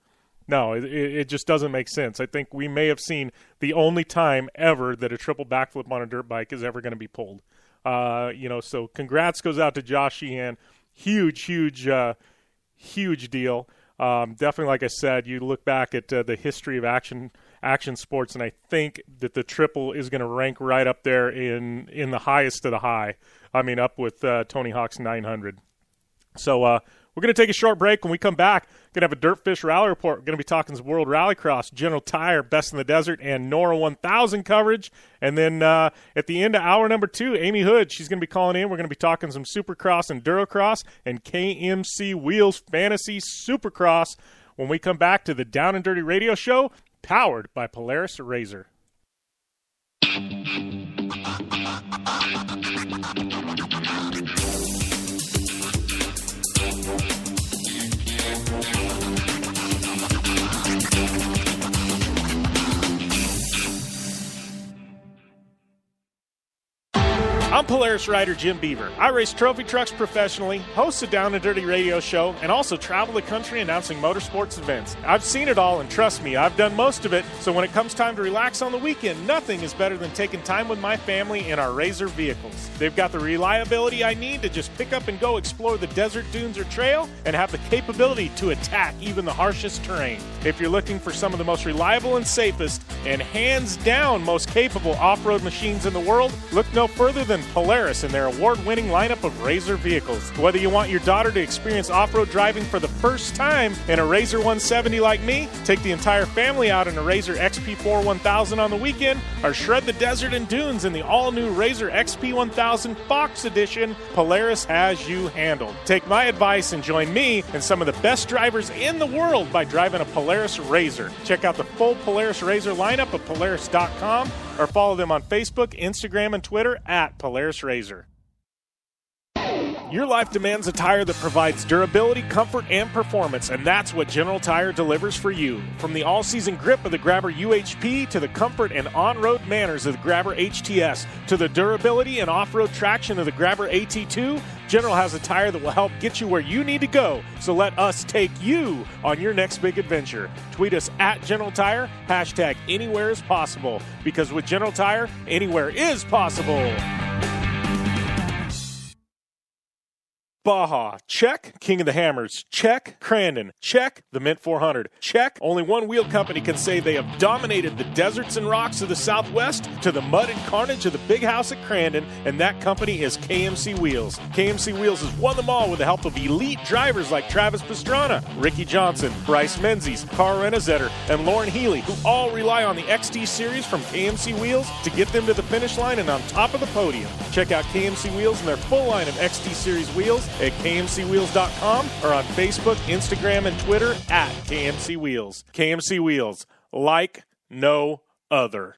No, it just doesn't make sense. I think we may have seen the only time ever that a triple backflip on a dirt bike is ever going to be pulled. So congrats goes out to Josh Sheehan. Huge deal. Definitely, like I said, you look back at the history of action sports, and I think that the triple is going to rank right up there in the highest of the high. I mean, up with Tony Hawk's 900. So we're going to take a short break. When we come back, we're going to have a Dirtfish Rally Report. We're going to be talking some World Rallycross, General Tire, Best in the Desert, and Norra 1000 coverage. And then at the end of hour number 2, Ami Houde, she's going to be calling in. We're going to be talking some Supercross, Endurocross, and KMC Wheels Fantasy Supercross when we come back to the Down and Dirty Radio Show, powered by Polaris Razor. I'm Polaris rider Jim Beaver. I race trophy trucks professionally, host a Down and Dirty radio show, and also travel the country announcing motorsports events. I've seen it all, and trust me, I've done most of it, so when it comes time to relax on the weekend, nothing is better than taking time with my family in our Razor vehicles. They've got the reliability I need to just pick up and go explore the desert, dunes, or trail, and have the capability to attack even the harshest terrain. If you're looking for some of the most reliable and safest, and hands down most capable off-road machines in the world, look no further than Polaris and their award-winning lineup of Razor vehicles. Whether you want your daughter to experience off-road driving for the first time in a Razor 170 like me, take the entire family out in a Razor XP4 1000 on the weekend, or shred the desert and dunes in the all-new Razor XP 1000 Fox Edition, Polaris has you handled. Take my advice and join me and some of the best drivers in the world by driving a Polaris Razor. Check out the full Polaris Razor lineup at Polaris.com or follow them on Facebook, Instagram, and Twitter at Polaris Razor. Your life demands a tire that provides durability, comfort, and performance, and that's what General Tire delivers for you. From the all-season grip of the Grabber UHP to the comfort and on-road manners of the Grabber HTS to the durability and off-road traction of the Grabber AT2, General has a tire that will help get you where you need to go. So let us take you on your next big adventure. Tweet us at General Tire, hashtag anywhere is possible, because with General Tire, anywhere is possible. Baja, check. King of the Hammers, check. Crandon, check. The Mint 400, check. Only one wheel company can say they have dominated the deserts and rocks of the Southwest to the mud and carnage of the big house at Crandon, and that company is KMC Wheels. KMC Wheels has won them all with the help of elite drivers like Travis Pastrana, Ricky Johnson, Bryce Menzies, Carl Renazetter, and Lauren Healy, who all rely on the XD Series from KMC Wheels to get them to the finish line and on top of the podium. Check out KMC Wheels and their full line of XD Series wheels at KMCWheels.com or on Facebook, Instagram, and Twitter at KMC Wheels. KMC Wheels, like no other.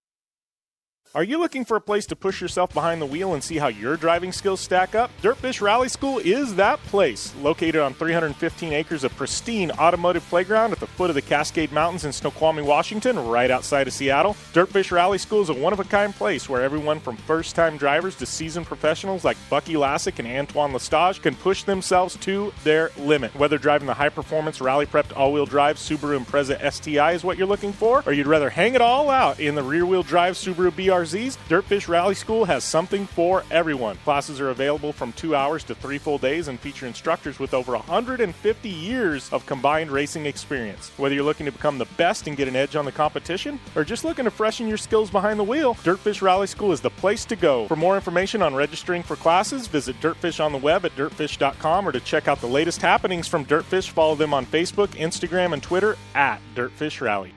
Are you looking for a place to push yourself behind the wheel and see how your driving skills stack up? Dirtfish Rally School is that place. Located on 315 acres of pristine automotive playground at the foot of the Cascade Mountains in Snoqualmie, Washington, right outside of Seattle, Dirtfish Rally School is a one-of-a-kind place where everyone from first-time drivers to seasoned professionals like Bucky Lassick and Antoine Lestage can push themselves to their limit. Whether driving the high-performance rally-prepped all-wheel drive Subaru Impreza STI is what you're looking for, or you'd rather hang it all out in the rear-wheel drive Subaru BRZs, Dirtfish Rally School has something for everyone. Classes are available from 2 hours to 3 full days and feature instructors with over 150 years of combined racing experience. Whether you're looking to become the best and get an edge on the competition, or just looking to freshen your skills behind the wheel, Dirtfish Rally School is the place to go. For more information on registering for classes, visit Dirtfish on the web at dirtfish.com, or to check out the latest happenings from Dirtfish, follow them on Facebook, Instagram, and Twitter at Dirtfish Rally.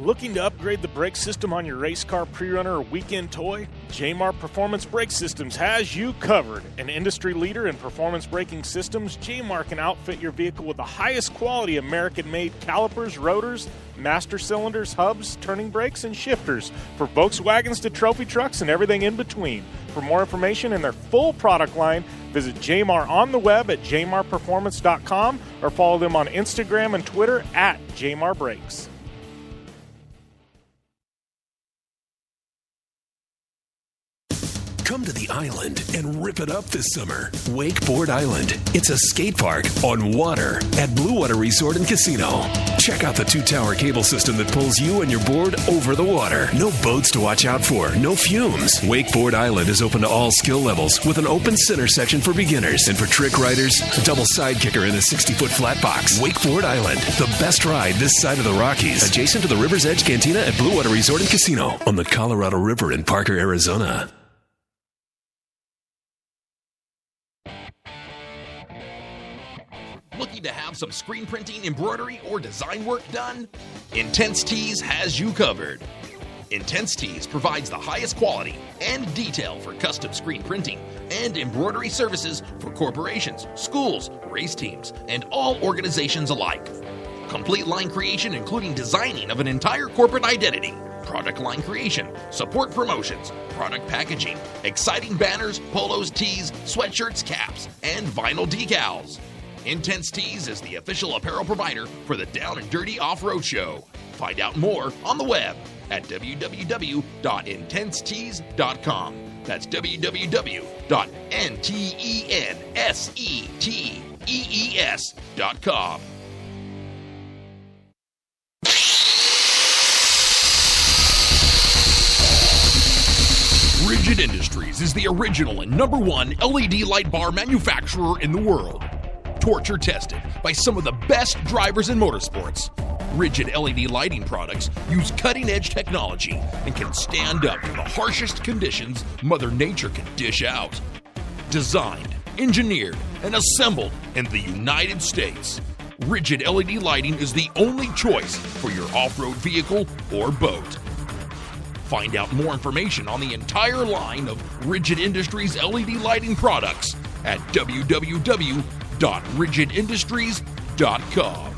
Looking to upgrade the brake system on your race car, pre-runner, or weekend toy? Jmar Performance Brake Systems has you covered. An industry leader in performance braking systems, Jmar can outfit your vehicle with the highest quality American-made calipers, rotors, master cylinders, hubs, turning brakes, and shifters for Volkswagens to trophy trucks and everything in between. For more information and their full product line, visit Jmar on the web at jmarperformance.com or follow them on Instagram and Twitter at Jmar Brakes. Come to the island and rip it up this summer. Wakeboard Island. It's a skate park on water at Blue Water Resort and Casino. Check out the 2-tower cable system that pulls you and your board over the water. No boats to watch out for, no fumes. Wakeboard Island is open to all skill levels with an open center section for beginners. And for trick riders, a double side kicker in a 60-foot flat box. Wakeboard Island, the best ride this side of the Rockies. Adjacent to the River's Edge Cantina at Blue Water Resort and Casino on the Colorado River in Parker, Arizona. Looking to have some screen printing, embroidery, or design work done? Intense Tees has you covered. Intense Tees provides the highest quality and detail for custom screen printing and embroidery services for corporations, schools, race teams, and all organizations alike. Complete line creation including designing of an entire corporate identity, product line creation, support promotions, product packaging, exciting banners, polos, tees, sweatshirts, caps, and vinyl decals. Intense Tees is the official apparel provider for the Down and Dirty Off-Road Show. Find out more on the web at www.intensetees.com. That's www.intensetees.com. Rigid Industries is the original and #1 LED light bar manufacturer in the world. Torture tested by some of the best drivers in motorsports. Rigid LED lighting products use cutting-edge technology and can stand up to the harshest conditions Mother Nature can dish out. Designed, engineered, and assembled in the United States, Rigid LED lighting is the only choice for your off-road vehicle or boat. Find out more information on the entire line of Rigid Industries LED lighting products at www.rigidindustries.com.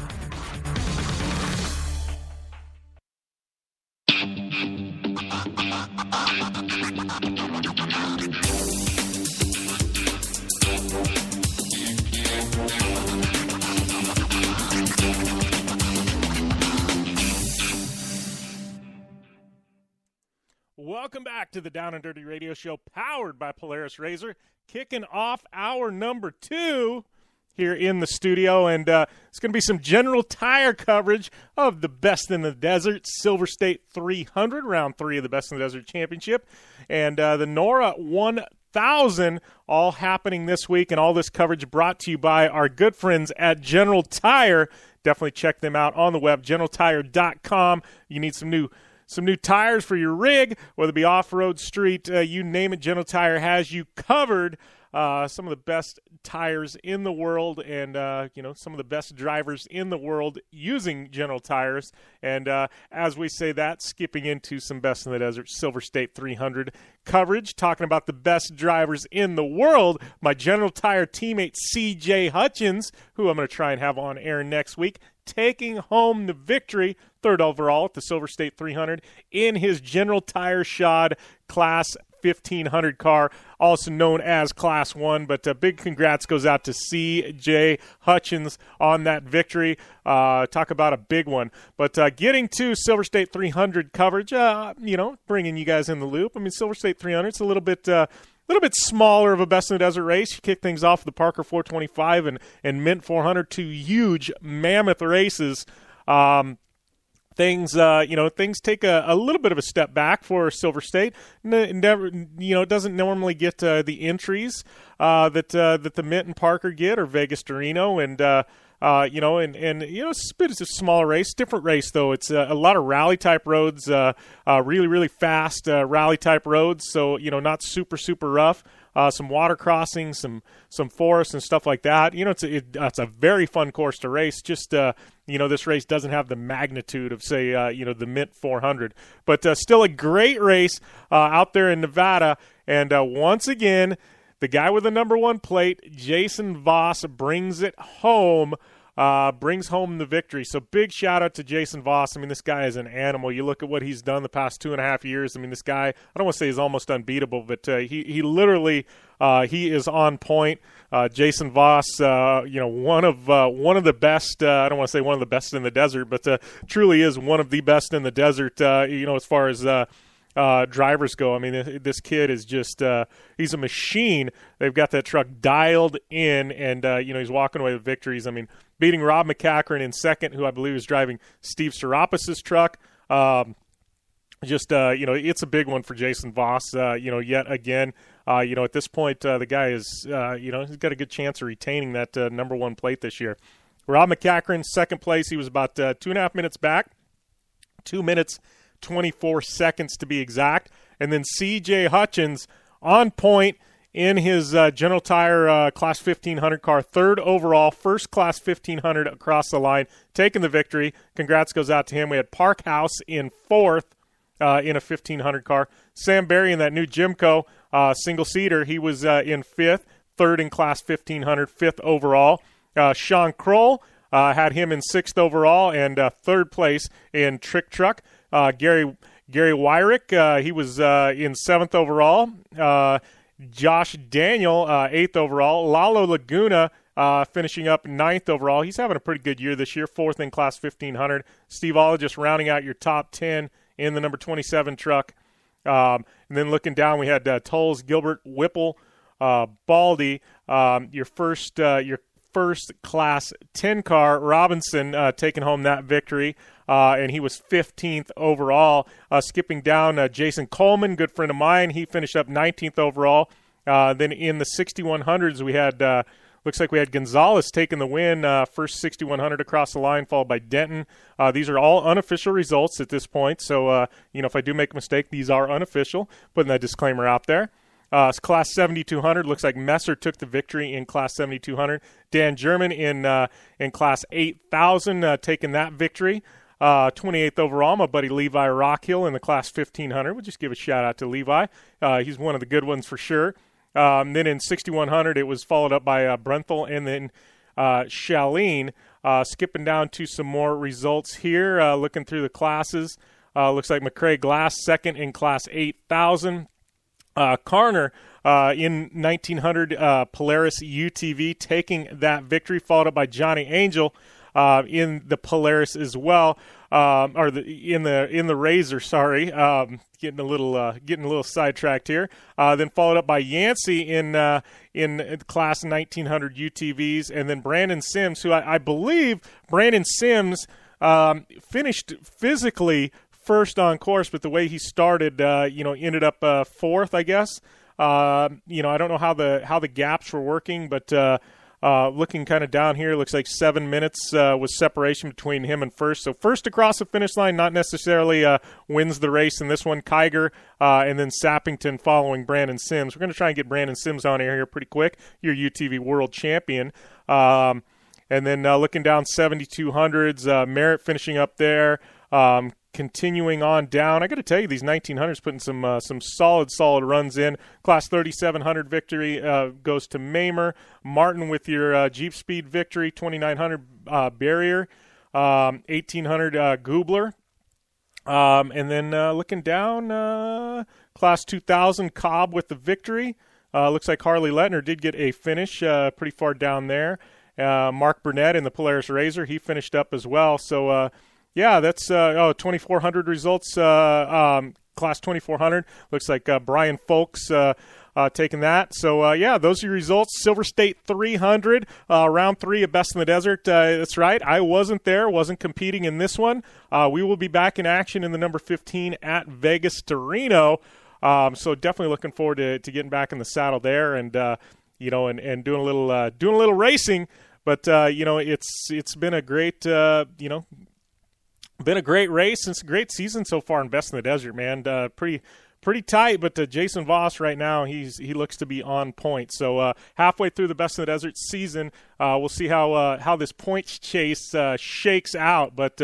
Welcome back to the Down and Dirty Radio Show, powered by Polaris Razor. Kicking off hour number 2 here in the studio, and it's going to be some General Tire coverage of the Best in the Desert Silver State 300, round 3 of the Best in the Desert Championship, and the Norra 1000, all happening this week, and all this coverage brought to you by our good friends at General Tire. Definitely check them out on the web, generaltire.com. You need some new tires for your rig, whether it be off-road, street, you name it, General Tire has you covered. Some of the best tires in the world, and some of the best drivers in the world using General Tires. And as we say that, skipping into some Best in the Desert Silver State 300 coverage, talking about the best drivers in the world, my General Tire teammate C.J. Hutchins, who I'm going to try and have on air next week, taking home the victory, 3rd overall at the Silver State 300 in his General Tire shod Class 1500 car, also known as Class 1. But big congrats goes out to C.J. Hutchins on that victory. Talk about a big one. But getting to Silver State 300 coverage, bringing you guys in the loop. I mean, Silver State 300, it's a little bit smaller of a Best in the Desert race. You kick things off with the Parker 425 and Mint 400, 2 huge mammoth races. Things take a little bit of a step back for Silver State. It doesn't normally get the entries that the Mint and Parker get, or Vegas to Reno, and it's a smaller race, different race though. It's a lot of rally type roads, really really fast rally type roads. So not super rough. Some water crossings, some forests and stuff like that. It's a very fun course to race. Just this race doesn't have the magnitude of, say, the Mint 400, but still a great race out there in Nevada. And once again, the guy with the number 1 plate, Jason Voss, brings it home. Brings home the victory. So big shout out to Jason Voss. I mean, this guy is an animal. You look at what he's done the past 2.5 years. I mean, this guy, I don't want to say he's almost unbeatable, but he literally he is on point. Jason Voss, one of the best. I don't want to say one of the best in the desert, but truly is one of the best in the desert. As far as drivers go. I mean, this kid is just he's a machine. They've got that truck dialed in, and he's walking away with victories. I mean, beating Rob McCachran in second, who I believe is driving Steve Serapis' truck. It's a big one for Jason Voss. Yet again, at this point, the guy is, he's got a good chance of retaining that number 1 plate this year. Rob McCachran, second place. He was about 2.5 minutes back, 2 minutes 24 seconds to be exact. And then C.J. Hutchins on point in his General Tire Class 1500 car, 3rd overall, first Class 1500 across the line, taking the victory. Congrats goes out to him. We had Parkhouse in 4th in a 1500 car. Sam Berry in that new Jimco single-seater, he was in 5th, 3rd in Class 1500, 5th overall. Sean Kroll had him in 6th overall and 3rd place in Trick Truck. Gary Wyrick, he was in 7th overall. Josh Daniel, 8th overall. Lalo Laguna finishing up 9th overall. He's having a pretty good year this year, 4th in Class 1500. Steve Olla just rounding out your top 10 in the number 27 truck. And then looking down, we had Tolles, Gilbert, Whipple, Baldy, your first Class 10 car, Robinson, taking home that victory. And he was 15th overall. Skipping down, Jason Coleman, good friend of mine. He finished up 19th overall. Then in the 6100s, we had, looks like we had Gonzalez taking the win, first 6100 across the line, followed by Denton. These are all unofficial results at this point. So, if I do make a mistake, these are unofficial. Putting that disclaimer out there. Class 7200, looks like Messer took the victory in Class 7200. Dan German in Class 8000, taking that victory. 28th overall, my buddy Levi Rockhill in the Class 1500. We'll just give a shout out to Levi. He's one of the good ones for sure. Then in 6100, it was followed up by Brenthal and then Shaleen. Skipping down to some more results here, looking through the classes. Looks like McCrae Glass second in Class 8000. Carner in 1900 Polaris UTV taking that victory, followed up by Johnny Angel in the Polaris as well. or in the Razor. Sorry, getting a little sidetracked here. Then followed up by Yancey in class 1900 UTVs, and then Brandon Sims, who I believe Brandon Sims finished physically first on course, but the way he started, ended up fourth, I guess. I don't know how the gaps were working, but looking kind of down here, looks like 7 minutes was separation between him and first. So first across the finish line, not necessarily wins the race in this one. Kiger and then Sappington following Brandon Sims. We're going to try and get Brandon Sims on here pretty quick, your UTV world champion. And then looking down 7200s, Merritt finishing up there. Continuing on down, I got to tell you, these 1900s putting some solid runs in. Class 3700 victory goes to Mamer. Martin with your Jeep Speed victory. 2900 Barrier. 1800 Gubler. And then looking down, class 2000 Cobb with the victory. Looks like Harley Lettner did get a finish pretty far down there. Mark Burnett in the Polaris Razor, he finished up as well. So, yeah, that's 2400 results, class 2400. Looks like Brian Folks taking that. So, yeah, those are your results. Silver State 300, round 3 of Best in the Desert. That's right. I wasn't there, wasn't competing in this one. We will be back in action in the number 15 at Vegas to Reno. So definitely looking forward to getting back in the saddle there and doing a little racing. But, it's been a great, been a great race. It's a great season so far in Best in the Desert, man. Pretty tight, but Jason Voss right now, he looks to be on point. So halfway through the Best in the Desert season, we'll see how this points chase shakes out. But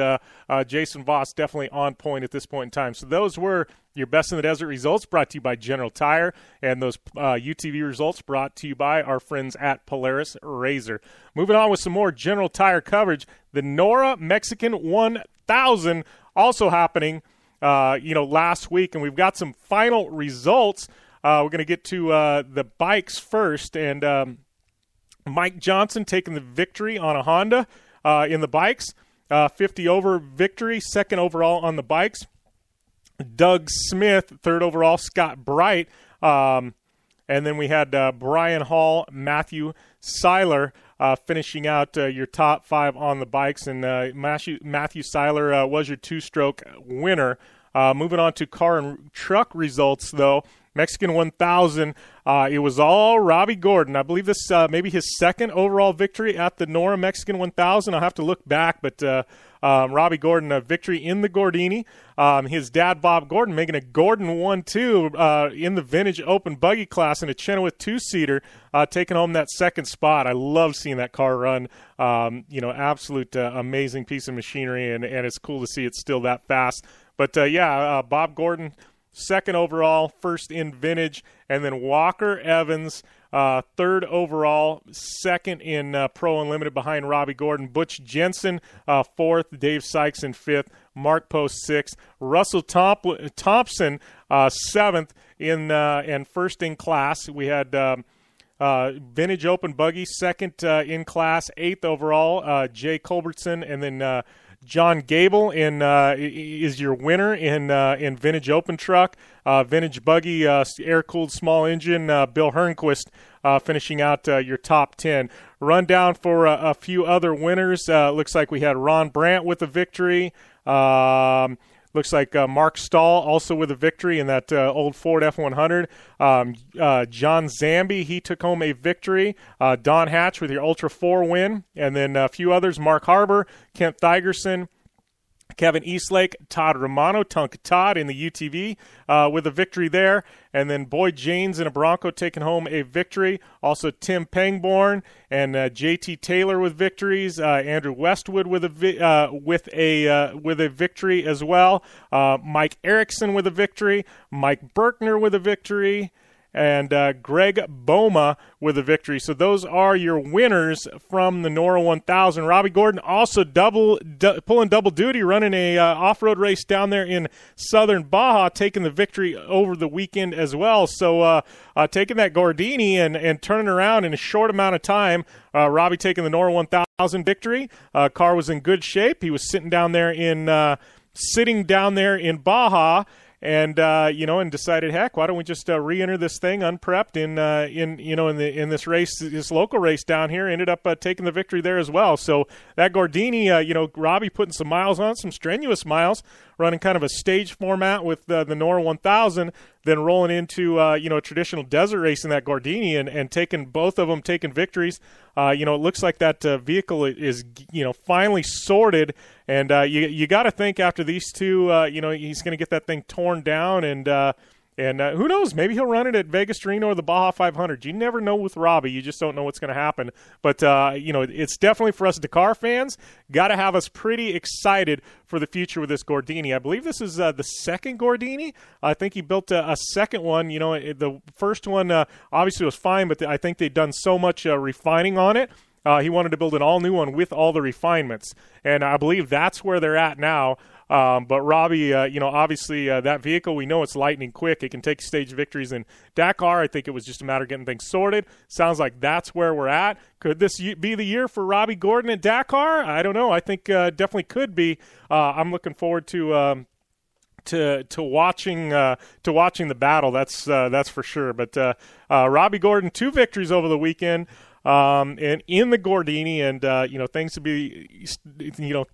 Jason Voss definitely on point at this point in time. So those were your Best in the Desert results brought to you by General Tire, and those UTV results brought to you by our friends at Polaris Razor. Moving on with some more General Tire coverage, the Norra Mexican 1000 also happening last week, and we've got some final results. We're going to get to the bikes first, and Mike Johnson taking the victory on a Honda in the bikes, 50 over victory, second overall on the bikes. Doug Smith, third overall. Scott Bright, and then we had Brian Hall, Matthew Seiler finishing out your top 5 on the bikes, and Matthew Seiler was your 2-stroke winner. Moving on to car and truck results, though. Mexican 1000, it was all Robbie Gordon. I believe this maybe his second overall victory at the Norra Mexican 1000. I'll have to look back, but Robbie Gordon, a victory in the Gordini. His dad, Bob Gordon, making a Gordon 1-2 in the vintage open buggy class in a Chenoweth 2-seater, taking home that second spot. I love seeing that car run. Absolute amazing piece of machinery, and it's cool to see it's still that fast. But, Bob Gordon, second overall, first in vintage, and then Walker Evans, third overall, second in Pro Unlimited behind Robbie Gordon. Butch Jensen, fourth. Dave Sykes in fifth. Mark Post, sixth. Russell Thompson, seventh and first in class. We had vintage open buggy, second in class, eighth overall. Jay Culbertson, and then John Gable is your winner in vintage open truck. Vintage buggy, air-cooled small engine, Bill Hernquist finishing out your top 10. Rundown for a few other winners. Looks like we had Ron Brandt with a victory. Looks like Mark Stahl also with a victory in that old Ford F-100. John Zambi, he took home a victory. Don Hatch with your Ultra 4 win. And then a few others, Mark Harbor, Kent Thigerson, Kevin Eastlake, Todd Romano, Tonka Todd in the UTV with a victory there. And then Boyd Janes in a Bronco taking home a victory. Also Tim Pangborn and JT Taylor with victories. Andrew Westwood with a victory as well. Mike Erickson with a victory. Mike Berkner with a victory. And Greg Boma with a victory. So those are your winners from the Norra 1000. Robbie Gordon also pulling double duty, running a off-road race down there in southern Baja, taking the victory over the weekend as well. So taking that Gordini and turning around in a short amount of time. Robbie taking the Norra 1000 victory. Car was in good shape. He was sitting down there in Baja. And and decided, heck, why don't we just re-enter this thing unprepped in this race, this local race down here. Ended up taking the victory there as well. So that Gordini, Robbie putting some miles on, some strenuous miles, running kind of a stage format with the Norra 1000, then rolling into a traditional desert race in that Gordini and taking both of them, taking victories. It looks like that vehicle is finally sorted. And you got to think after these two, he's going to get that thing torn down, and who knows? Maybe he'll run it at Vegas, Reno, or the Baja 500. You never know with Robbie. You just don't know what's going to happen. But it's definitely for us Dakar fans. Got to have us pretty excited for the future with this Gordini. I believe this is the second Gordini. I think he built a second one. The first one obviously was fine, but I think they've done so much refining on it. He wanted to build an all-new one with all the refinements, and I believe that's where they're at now. But Robbie, obviously that vehicle, we know it's lightning quick. It can take stage victories in Dakar. I think it was just a matter of getting things sorted. Sounds like that's where we're at. Could this be the year for Robbie Gordon at Dakar? I don't know. I think definitely could be. I'm looking forward to watching the battle. That's for sure. But Robbie Gordon, 2 victories over the weekend. And in the Gordini, and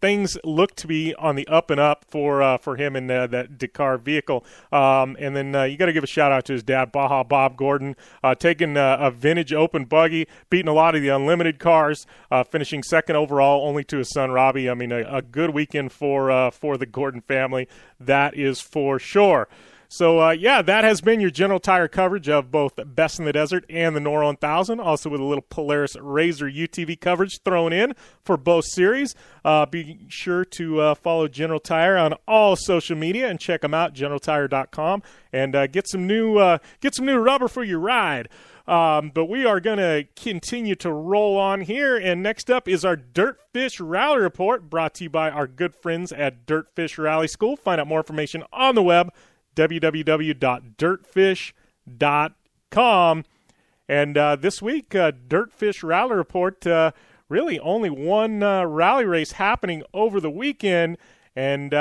things look to be on the up and up for him in that Dakar vehicle. And then you got to give a shout out to his dad, Baja Bob Gordon, taking a vintage open buggy, beating a lot of the unlimited cars, finishing second overall, only to his son Robbie. I mean, a good weekend for the Gordon family, that is for sure. So, that has been your General Tire coverage of both Best in the Desert and the Norra 1000, also with a little Polaris RZR UTV coverage thrown in for both series. Be sure to follow General Tire on all social media and check them out, generaltire.com, and get some new rubber for your ride. But we are going to continue to roll on here, and next up is our Dirtfish Rally Report, brought to you by our good friends at Dirtfish Rally School. Find out more information on the web, www.dirtfish.com. And this week, Dirtfish Rally Report, really only one rally race happening over the weekend, and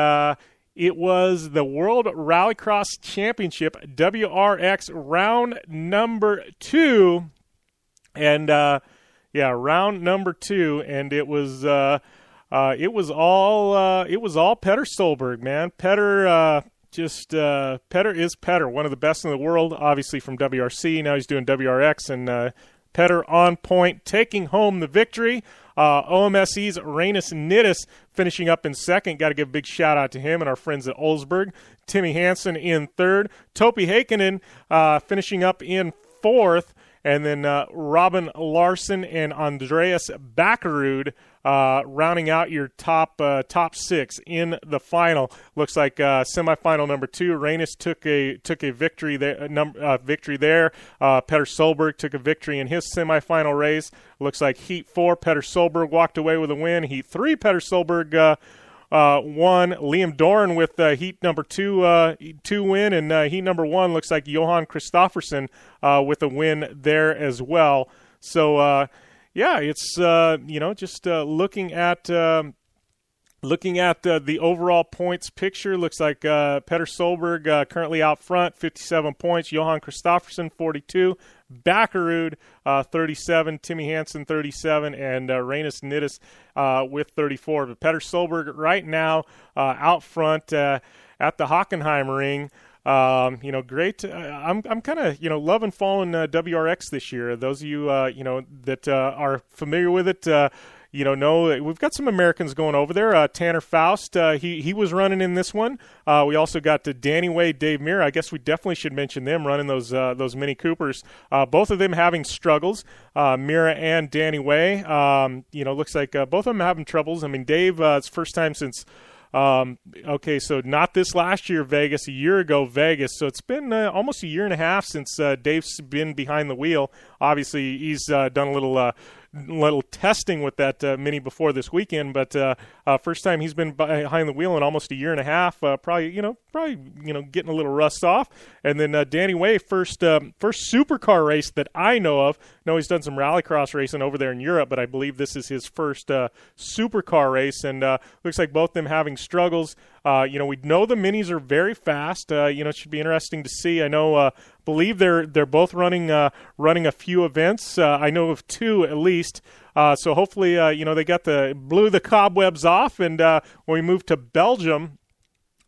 it was the World Rallycross Championship, WRX, round number 2. And, round number 2, and it was all Petter Solberg, man. Petter is Petter, one of the best in the world, obviously from WRC. Now he's doing WRX, and Petter on point, taking home the victory. OMSE's Rainis Nittis finishing up in second. Got to give a big shout out to him and our friends at Olsberg. Timmy Hansen in third. Topi Heikkinen finishing up in fourth. And then Robin Larson and Andreas Backerud rounding out your top 6 in the final. Looks like semifinal number 2. Rainis took a victory there. Victory there. Petter Solberg took a victory in his semifinal race. Looks like Heat 4, Petter Solberg walked away with a win. Heat 3, Petter Solberg won. Liam Doran with heat number 2 win, and heat number 1 looks like Johan Kristoffersen with a win there as well. So it's just looking at the overall points picture. Looks like Petter Solberg currently out front, 57 points. Johan Kristoffersen, 42. Backerud, 37. Timmy Hansen, 37. And Rainis Nittis with 34. But Petter Solberg right now out front at the Hockenheimring. Great. I'm kind of, loving following WRX this year. Those of you, that are familiar with it, know we've got some Americans going over there. Tanner Faust, he was running in this one. We also got Danny Way, Dave Mira. I guess we definitely should mention them running those Mini Coopers. Both of them having struggles, Mira and Danny Way. Looks like both of them having troubles. I mean, Dave, it's first time since so not this last year Vegas, a year ago Vegas. So it's been almost a year and a half since Dave's been behind the wheel. Obviously, he's done a little little testing with that Mini before this weekend, but first time he's been behind the wheel in almost a year and a half. Probably getting a little rust off. And then Danny Way, first supercar race that I know of. No, he's done some rallycross racing over there in Europe, but I believe this is his first supercar race, and looks like both of them having struggles. We know the Minis are very fast. It should be interesting to see. I know, believe they're both running a few events. I know of two at least. So hopefully, they blew the cobwebs off, and when we move to Belgium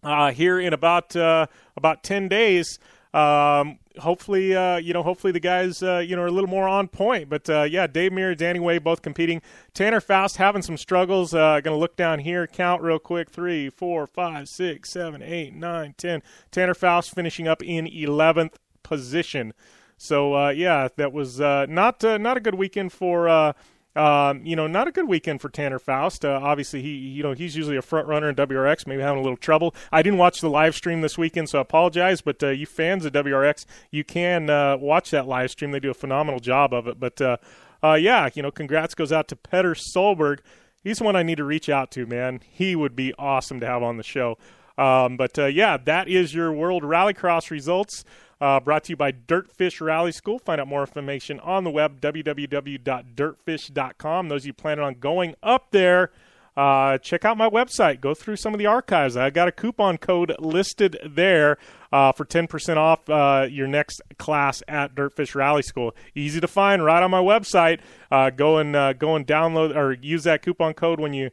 here in about 10 days. Hopefully the guys, are a little more on point. But, Dave Muir, Danny Way, both competing. Tanner Faust having some struggles. Going to look down here, count real quick. 3, 4, 5, 6, 7, 8, 9, 10. Tanner Faust finishing up in 11th position. So, that was not a good weekend for not a good weekend for Tanner Faust. Obviously, he's usually a front runner in WRX, maybe having a little trouble. I didn't watch the live stream this weekend, so I apologize. But you fans of WRX, you can watch that live stream. They do a phenomenal job of it. But congrats goes out to Petter Solberg. He's the one I need to reach out to, man. He would be awesome to have on the show. That is your World Rallycross results. Brought to you by Dirtfish Rally School. Find out more information on the web, www.dirtfish.com. Those of you planning on going up there, check out my website. Go through some of the archives. I got a coupon code listed there for 10% off your next class at Dirtfish Rally School. Easy to find right on my website. Go and download or use that coupon code when you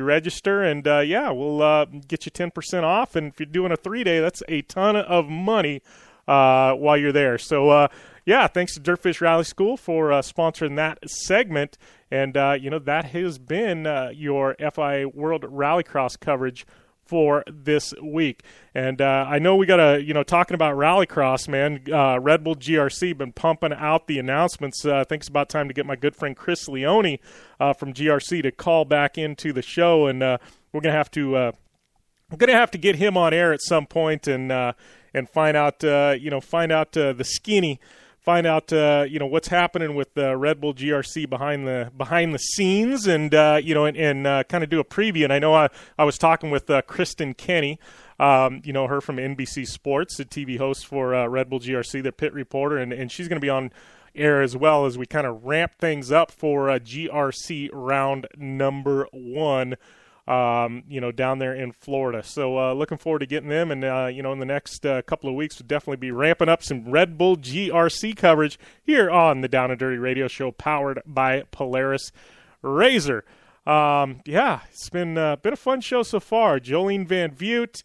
register, and we'll get you 10% off. And if you're doing a 3-day, that's a ton of money while you're there. So, thanks to Dirtfish Rally School for sponsoring that segment. And, that has been your FI World Rallycross coverage for this week. And I know we got to, talking about Rallycross, man, Red Bull GRC been pumping out the announcements. I think it's about time to get my good friend Chris Leone from GRC to call back into the show. And we're going to have to get him on air at some point and find out the skinny, find out what's happening with the Red Bull GRC behind the scenes, and kind of do a preview. And I know I was talking with Kristen Kenny, her from NBC Sports, the TV host for Red Bull GRC, the pit reporter, and she's going to be on air as well as we kind of ramp things up for GRC round number 1. Down there in Florida. So looking forward to getting them. And, in the next couple of weeks, we'll definitely be ramping up some Red Bull GRC coverage here on the Down and Dirty Radio Show powered by Polaris RZR. It's been a fun show so far. Jolene Van Vugt,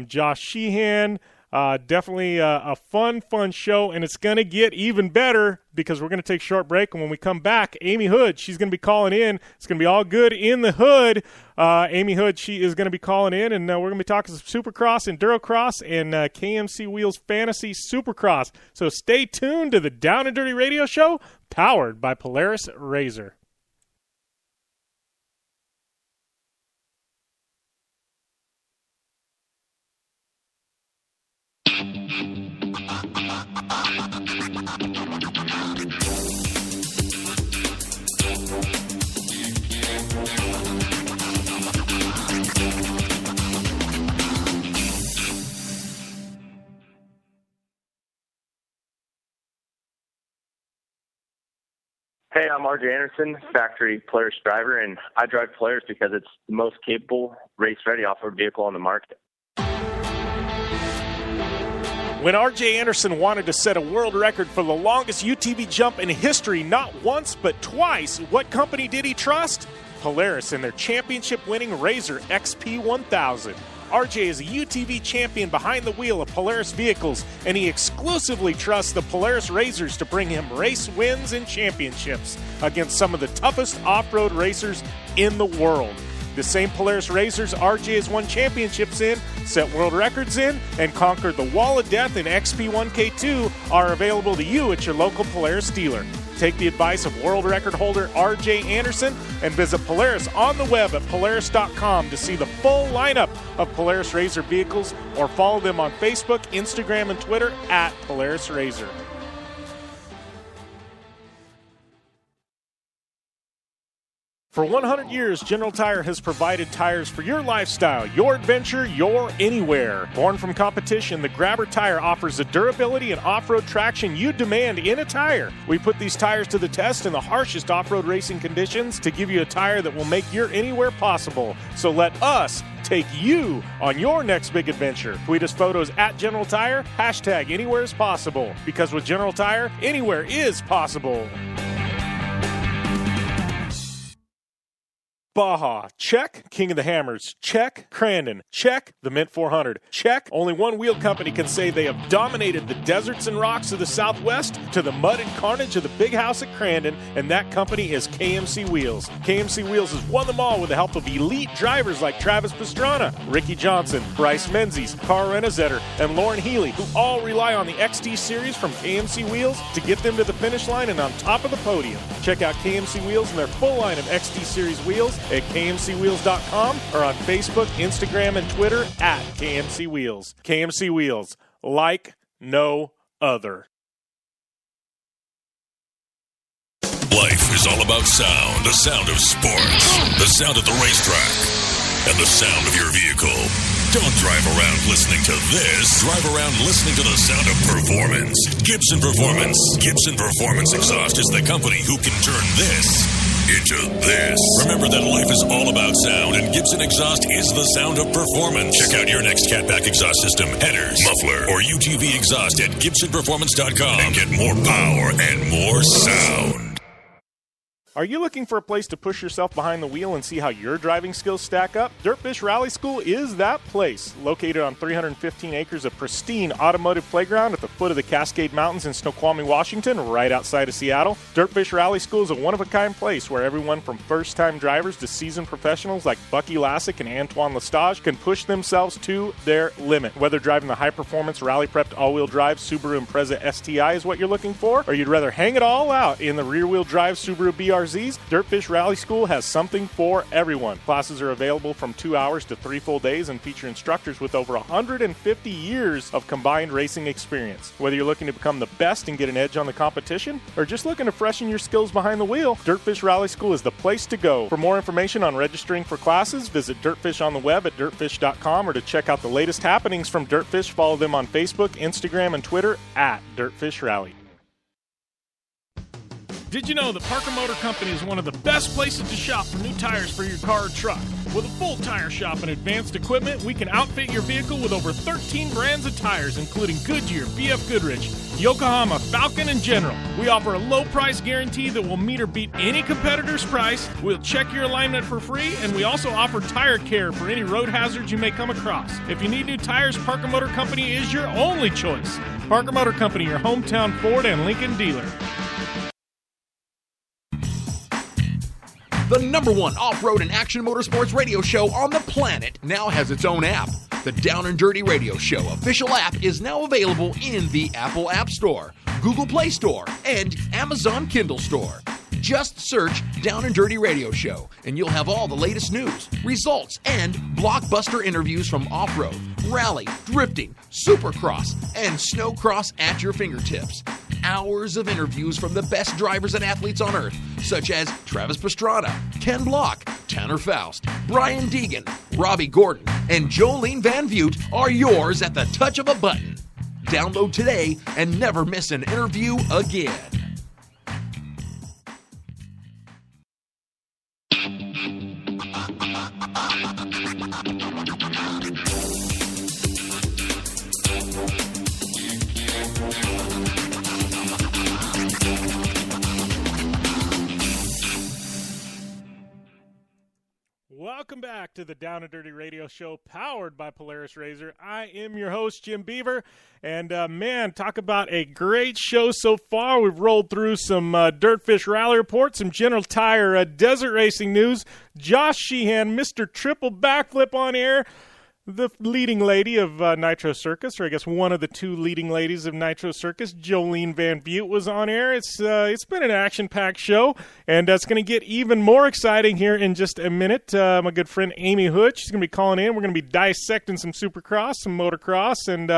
Josh Sheehan, definitely a fun show, and it's going to get even better because we're going to take a short break, and when we come back, Ami Houde, she's going to be calling in. It's going to be all good in the hood. Ami Houde, she is going to be calling in, and we're going to be talking some Supercross, Endurocross, and KMC Wheels Fantasy Supercross. So stay tuned to the Down and Dirty Radio Show, powered by Polaris RZR. Hey, I'm RJ Anderson, factory Polaris driver, and I drive Polaris because it's the most capable, race-ready off-road vehicle on the market. When R.J. Anderson wanted to set a world record for the longest UTV jump in history, not once but twice, what company did he trust? Polaris and their championship-winning RZR XP1000. R.J. is a UTV champion behind the wheel of Polaris vehicles, and he exclusively trusts the Polaris RZRs to bring him race wins and championships against some of the toughest off-road racers in the world. The same Polaris RZRs RJ has won championships in, set world records in, and conquered the Wall of Death in XP1K2 are available to you at your local Polaris dealer. Take the advice of world record holder RJ Anderson and visit Polaris on the web at Polaris.com to see the full lineup of Polaris RZR vehicles, or follow them on Facebook, Instagram, and Twitter at Polaris RZR. For 100 years, General Tire has provided tires for your lifestyle, your adventure, your anywhere. Born from competition, the Grabber tire offers the durability and off-road traction you demand in a tire. We put these tires to the test in the harshest off-road racing conditions to give you a tire that will make your anywhere possible. So let us take you on your next big adventure. Tweet us photos at General Tire, hashtag anywhere is possible. Because with General Tire, anywhere is possible. Baja, check. King of the Hammers, check. Crandon, check. The Mint 400, check. Only one wheel company can say they have dominated the deserts and rocks of the Southwest to the mud and carnage of the big house at Crandon, and that company is KMC Wheels. KMC Wheels has won them all with the help of elite drivers like Travis Pastrana, Ricky Johnson, Bryce Menzies, Carl Renazetter, and Lauren Healy, who all rely on the XT Series from KMC Wheels to get them to the finish line and on top of the podium. Check out KMC Wheels and their full line of XT Series wheels at KMCWheels.com or on Facebook, Instagram, and Twitter at KMC Wheels. KMC Wheels, like no other. Life is all about sound, the sound of sports, the sound of the racetrack, and the sound of your vehicle. Don't drive around listening to this. Drive around listening to the sound of performance. Gibson Performance. Gibson Performance Exhaust is the company who can turn this into this. Remember that life is all about sound, and Gibson Exhaust is the sound of performance. Check out your next catback exhaust system, headers, muffler, or UTV exhaust at GibsonPerformance.com and get more power and more sound. Are you looking for a place to push yourself behind the wheel and see how your driving skills stack up? Dirtfish Rally School is that place. Located on 315 acres of pristine automotive playground at the foot of the Cascade Mountains in Snoqualmie, Washington, right outside of Seattle, Dirtfish Rally School is a one-of-a-kind place where everyone from first-time drivers to seasoned professionals like Bucky Lassick and Antoine Lestage can push themselves to their limit. Whether driving the high-performance rally-prepped all-wheel drive Subaru Impreza STI is what you're looking for, or you'd rather hang it all out in the rear-wheel drive Subaru BRZ, Dirtfish Rally School has something for everyone. Classes are available from 2 hours to 3 full days and feature instructors with over 150 years of combined racing experience. Whether you're looking to become the best and get an edge on the competition, or just looking to freshen your skills behind the wheel, Dirtfish Rally School is the place to go. For more information on registering for classes, visit Dirtfish on the web at dirtfish.com, or to check out the latest happenings from Dirtfish, follow them on Facebook, Instagram, and Twitter at Dirtfish Rally. Did you know that Parker Motor Company is one of the best places to shop for new tires for your car or truck? With a full tire shop and advanced equipment, we can outfit your vehicle with over 13 brands of tires, including Goodyear, BF Goodrich, Yokohama, Falcon, and General. We offer a low price guarantee that will meet or beat any competitor's price. We'll check your alignment for free, and we also offer tire care for any road hazards you may come across. If you need new tires, Parker Motor Company is your only choice. Parker Motor Company, your hometown Ford and Lincoln dealer. The #1 off-road and action motorsports radio show on the planet now has its own app. The Down and Dirty Radio Show official app is now available in the Apple App Store, Google Play Store, and Amazon Kindle Store. Just search Down and Dirty Radio Show, and you'll have all the latest news, results, and blockbuster interviews from off-road, rally, drifting, supercross, and snowcross at your fingertips. Hours of interviews from the best drivers and athletes on earth, such as Travis Pastrana, Ken Block, Tanner Faust, Brian Deegan, Robbie Gordon, and Jolene Van Vugt are yours at the touch of a button. Download today and never miss an interview again. Welcome back to the Down and Dirty Radio Show, powered by Polaris RZR. I am your host, Jim Beaver, and man, talk about a great show so far. We've rolled through some Dirtfish Rally reports, some General Tire desert racing news, Josh Sheehan, Mr. Triple Backflip on air, the leading lady of Nitro Circus, or I guess one of the two leading ladies of Nitro Circus, Jolene Van Vugt, was on air. It's been an action-packed show, and it's going to get even more exciting here in just a minute. My good friend Ami Houde, she's going to be calling in. We're going to be dissecting some Supercross, some motocross, and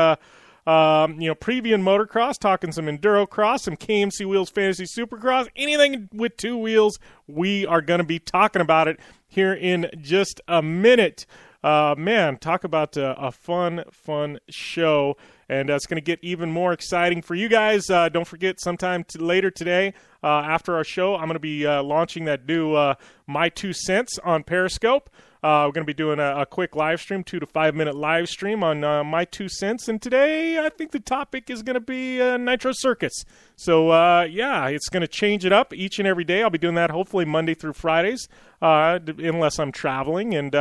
previewing motocross, talking some Endurocross, some KMC Wheels Fantasy Supercross, anything with two wheels. We are going to be talking about it here in just a minute. Man, talk about a fun show. And it's going to get even more exciting for you guys. Don't forget, sometime later today, after our show, I'm going to be launching that new My 2 Cents on Periscope. We're going to be doing a quick live stream, 2 to 5 minute live stream on My 2 Cents. And today, I think the topic is going to be Nitro Circus. So, it's going to change it up each and every day. I'll be doing that hopefully Monday through Fridays, unless I'm traveling. And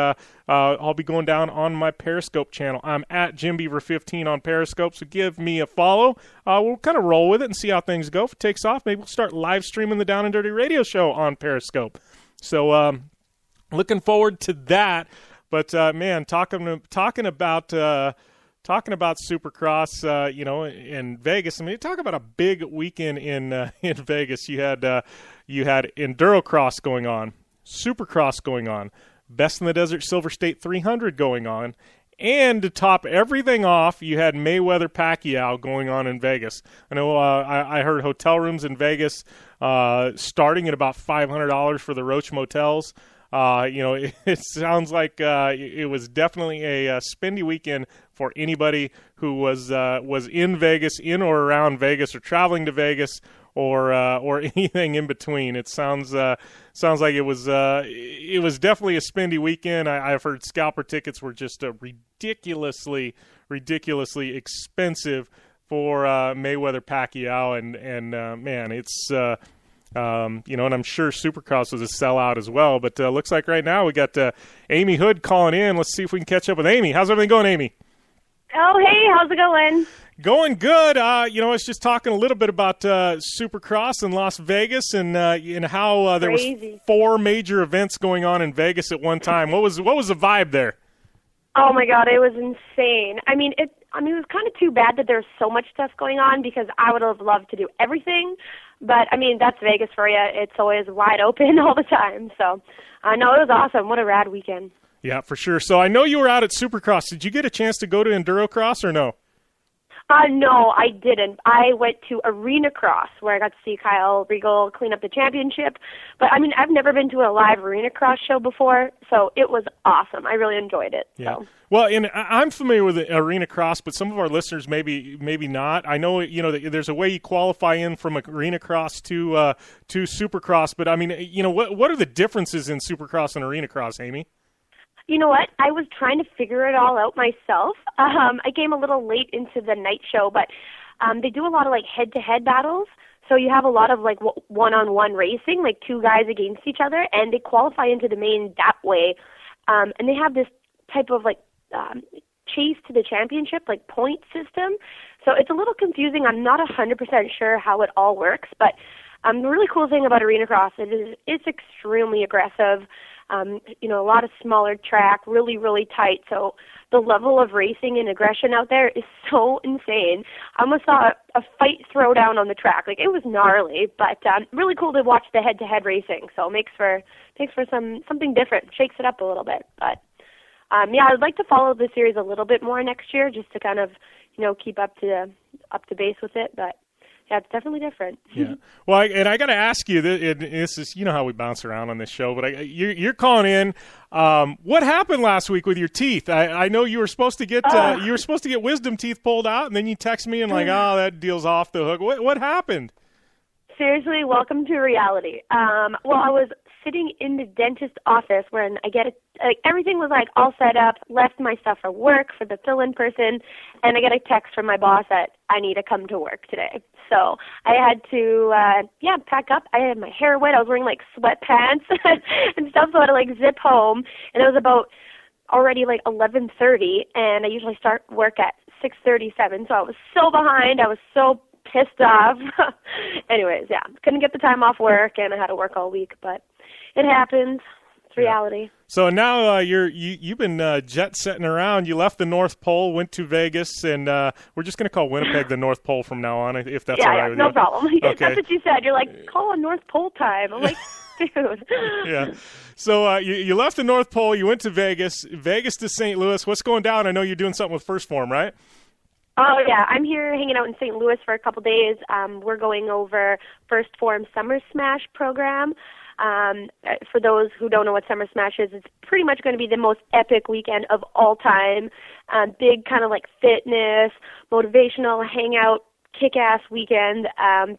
I'll be going down on my Periscope channel. I'm at JimBeaver15 on Periscope, so give me a follow. We'll kind of roll with it and see how things go. If it takes off, maybe we'll start live streaming the Down and Dirty Radio Show on Periscope. So, looking forward to that. But man, talking about Supercross, in Vegas. I mean, talk about a big weekend in Vegas. You had Endurocross going on, Supercross going on, Best in the Desert Silver State 300 going on, and to top everything off, you had Mayweather-Pacquiao going on in Vegas. I know I heard hotel rooms in Vegas starting at about $500 for the Roach Motels. It sounds like it was definitely a spendy weekend for anybody who was in Vegas, in or around Vegas, or traveling to Vegas, or anything in between. It sounds like it was definitely a spendy weekend. I've heard scalper tickets were just ridiculously expensive for Mayweather-Pacquiao, and man, it's. And I'm sure Supercross was a sellout as well. But looks like right now we got Ami Houde calling in. Let's see if we can catch up with Amy. How's everything going, Amy? Oh, hey, how's it going? Going good. I was just talking a little bit about Supercross in Las Vegas and how there was 4 major events going on in Vegas at one time. What was the vibe there? Oh my God, it was insane. It was kind of too bad that there's so much stuff going on because I would have loved to do everything. But, that's Vegas for you. It's always wide open all the time. So, no, it was awesome. What a rad weekend. Yeah, for sure. So I know you were out at Supercross. Did you get a chance to go to Endurocross or no? No, I didn't. I went to Arena Cross where I got to see Kyle Regal clean up the championship. But, I've never been to a live Arena Cross show before, so it was awesome. I really enjoyed it. Yeah. So. Well, and I'm familiar with Arena Cross, but some of our listeners maybe not. I know, there's a way you qualify in from Arena Cross to Supercross, but, what are the differences in Supercross and Arena Cross, Amy? You know what? I was trying to figure it all out myself. I came a little late into the night show, but they do a lot of head-to-head battles. So you have a lot of one-on-one racing, 2 guys against each other, and they qualify into the main that way. And they have this type of chase to the championship, point system. So it's a little confusing. I'm not 100% sure how it all works, but the really cool thing about Arena Cross is it's extremely aggressive. A lot of smaller track, really, really tight. So the level of racing and aggression out there is so insane. I almost saw a fight throwdown on the track. It was gnarly, but really cool to watch the head-to-head racing. So it makes for something different, shakes it up a little bit. But I'd like to follow the series a little bit more next year, just to kind of keep up to base with it. But yeah, it's definitely different. Yeah. Well, I got to ask you, this is, how we bounce around on this show, but you're calling in. What happened last week with your teeth? I know you were supposed to get wisdom teeth pulled out, and then you text me and that deal's off the hook. What happened? Seriously, welcome to reality. I was sitting in the dentist office when I get everything was all set up, left my stuff for work for the fill-in person, and I get a text from my boss that I need to come to work today. So I had to, pack up. I had my hair wet. I was wearing sweatpants and stuff, so I had to zip home. And it was about already 11:30, and I usually start work at 6:37. So I was so behind. I was so pissed off. Anyways, couldn't get the time off work, and I had to work all week, but it happens. It's reality. So now you've been jet setting around. You left the North Pole, went to Vegas, and we're just going to call Winnipeg the North Pole from now on, if that's all right with you. No problem. Okay. That's what you said. You're call on North Pole time. I'm dude. Yeah. So you left the North Pole. You went to Vegas to St. Louis. What's going down? I know you're doing something with First Form, right? Oh, yeah. I'm here hanging out in St. Louis for a couple days. We're going over First Form Summer Smash program. For those who don't know what Summer Smash is, it's pretty much going to be the most epic weekend of all time. Big kind of like fitness, motivational, hangout, kick-ass weekend.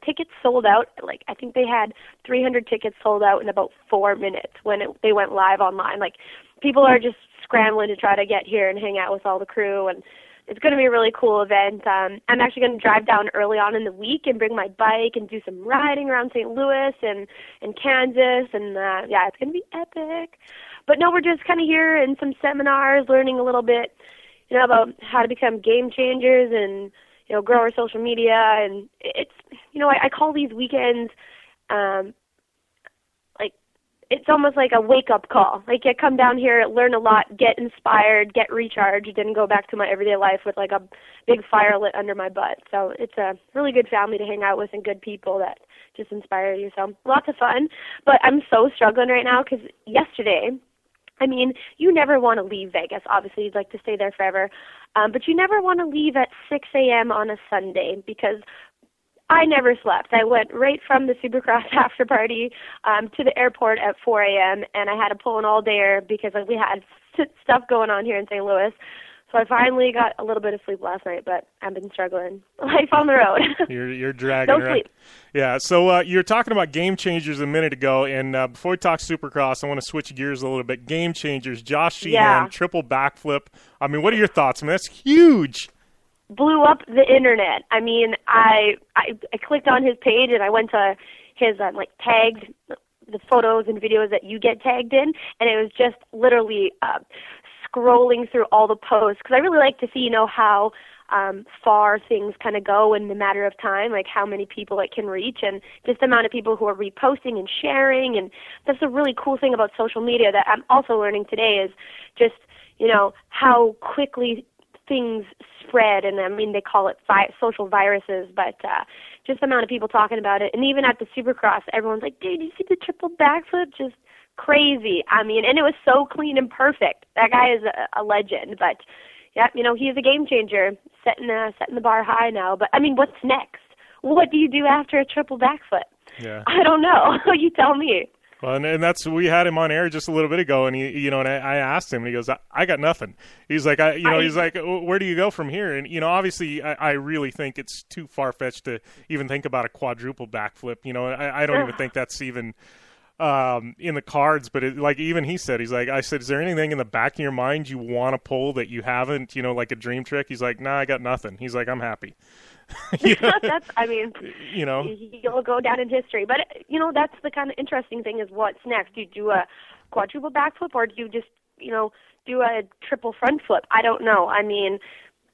Tickets sold out. Like, I think they had 300 tickets sold out in about 4 minutes when they went live online. Like, people are just scrambling to try to get here and hang out with all the crew, and it's going to be a really cool event. I'm actually going to drive down early on in the week and bring my bike and do some riding around St. Louis and Kansas, and yeah, it's going to be epic. But no, we're just kind of here in some seminars, learning a little bit, about how to become game changers and, grow our social media. And it's, I call these weekends, it's almost like a wake-up call. Like, I come down here, learn a lot, get inspired, get recharged, and go back to my everyday life with, like, a big fire lit under my butt. So it's a really good family to hang out with and good people that just inspire you. So lots of fun. But I'm so struggling right now because yesterday, you never want to leave Vegas. Obviously, you'd like to stay there forever. But you never want to leave at 6 a.m. on a Sunday because I never slept. I went right from the Supercross after party to the airport at 4 a.m., and I had to pull an all-dayer because we had stuff going on here in St. Louis. So I finally got a little bit of sleep last night, but I've been struggling. Life on the road. You're dragging. Don't sleep. Yeah, so you're talking about game changers a minute ago, and before we talk Supercross, I want to switch gears a little bit. Game changers, Josh Sheehan, triple backflip. What are your thoughts? That's huge. Blew up the internet. I clicked on his page and I went to his tagged the photos and videos that you get tagged in, and it was just literally scrolling through all the posts because I really like to see how far things kind of go in the matter of time, like how many people it can reach, and just the amount of people who are reposting and sharing. And that's a really cool thing about social media that I'm also learning today is just how quickly things spread, and they call it social viruses, but just the amount of people talking about it. And even at the Supercross, everyone's like, dude, you see the triple backflip? Just crazy. And it was so clean and perfect. That guy is a legend, but yeah, he's a game changer, setting the bar high now. But what's next? What do you do after a triple backflip? Yeah. I don't know. You tell me. Well, and that's, we had him on air just a little bit ago, and he, and I asked him, and he goes, I got nothing. He's like, he's like, where do you go from here? And obviously, I really think it's too far fetched to even think about a quadruple backflip. I don't even think that's even in the cards. But even he said, I said, is there anything in the back of your mind you want to pull that you haven't? Like a dream trick? He's like, nah, I got nothing. He's like, I'm happy. That's, you'll go down in history. But, that's the kind of interesting thing is what's next. Do you do a quadruple backflip or do you just, do a triple front flip? I don't know.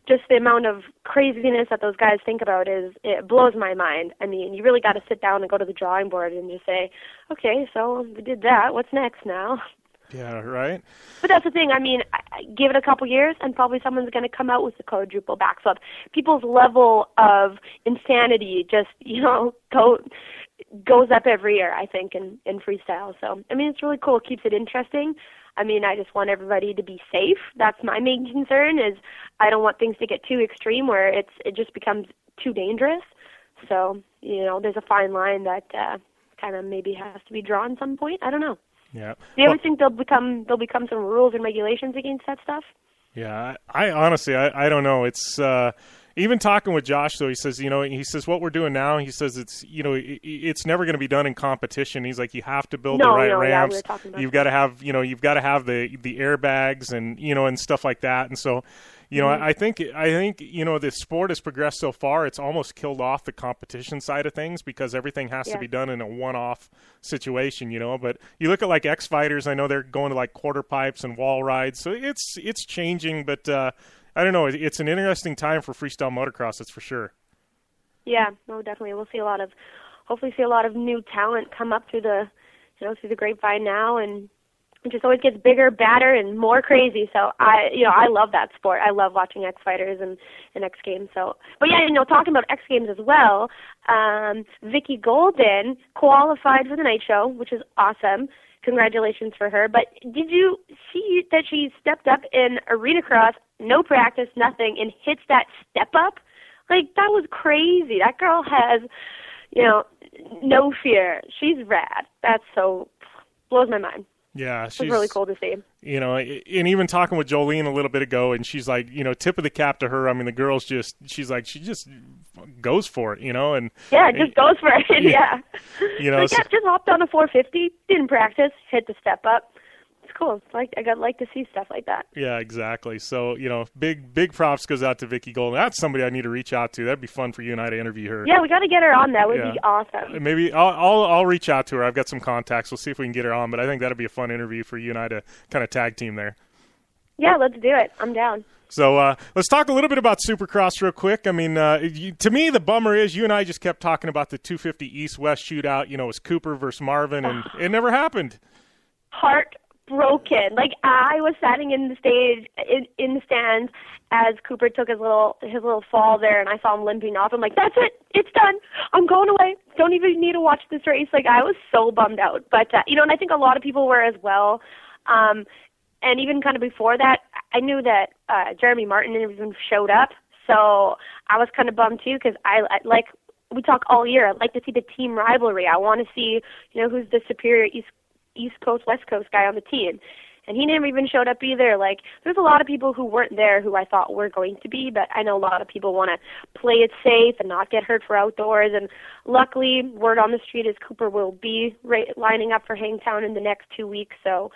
Just the amount of craziness that those guys think about it blows my mind. You really got to sit down and go to the drawing board and just say, okay, so we did that. What's next now? Yeah, right. But that's the thing. I give it a couple years, and probably someone's going to come out with a quadruple backflip. People's level of insanity just, goes up every year, I think, in freestyle. So, it's really cool. It keeps it interesting. I just want everybody to be safe. That's my main concern is I don't want things to get too extreme where it just becomes too dangerous. So, there's a fine line that kind of maybe has to be drawn at some point. I don't know. Yeah. Do you ever think there'll become some rules and regulations against that stuff? Yeah, I honestly, I don't know. It's even talking with Josh though. He says, what we're doing now. He says it's never going to be done in competition. He's like, you have to build the right ramps. Yeah, we were talking about you've got to have, the airbags and and stuff like that. And so, I think the sport has progressed so far. It's almost killed off the competition side of things because everything has to be done in a one-off situation. But you look at like X Fighters. I know they're going to like quarter pipes and wall rides. So it's changing, but I don't know. It's an interesting time for freestyle motocross. That's for sure. Yeah, no, definitely. We'll hopefully see a lot of new talent come up through the grapevine now, and it just always gets bigger, badder, and more crazy. So I love that sport. I love watching X Fighters and X Games. So, but yeah, talking about X Games as well, Vicky Golden qualified for the night show, which is awesome. congratulations for her. But did you see that she stepped up in arena cross, no practice, nothing, and hits that step up? Like, that was crazy. That girl has, no fear. She's rad. That's so, blows my mind. Yeah, she's really cool to see. And even talking with Jolene a little bit ago, and she's like, tip of the cap to her. I mean, the girl's she just goes for it, and just goes for it. Yeah. Just hopped on a 450, didn't practice, hit the step up. It's cool. I like to see stuff like that. Yeah, exactly. So, big props goes out to Vicky Golden. That's somebody I need to reach out to. That'd be fun for you and I to interview her. Yeah, we got to get her on. That would be awesome. Maybe I'll reach out to her. I've got some contacts. We'll see if we can get her on. But I think that'd be a fun interview for you and I to kind of tag team there. Yeah, let's do it. I'm down. So let's talk a little bit about Supercross real quick. I mean, to me, the bummer is you and I just kept talking about the 250 East-West shootout. It was Cooper versus Marvin, and it never happened. Heartbroken. Like, I was sitting in the stage, in the stands, as Cooper took his little fall there, and I saw him limping off. I'm like, that's it. It's done. I'm going away. Don't even need to watch this race. Like, I was so bummed out. But, and I think a lot of people were as well. And even kind of before that, I knew that Jeremy Martin even showed up. So I was kind of bummed, too, because I like, we talk all year. I'd like to see the team rivalry. I want to see, who's the superior East Coast, West Coast guy on the team. And he never even showed up either. Like, there's a lot of people who weren't there who I thought were going to be, but I know a lot of people want to play it safe and not get hurt for outdoors. And luckily, word on the street is Cooper will be lining up for Hangtown in the next 2 weeks. So,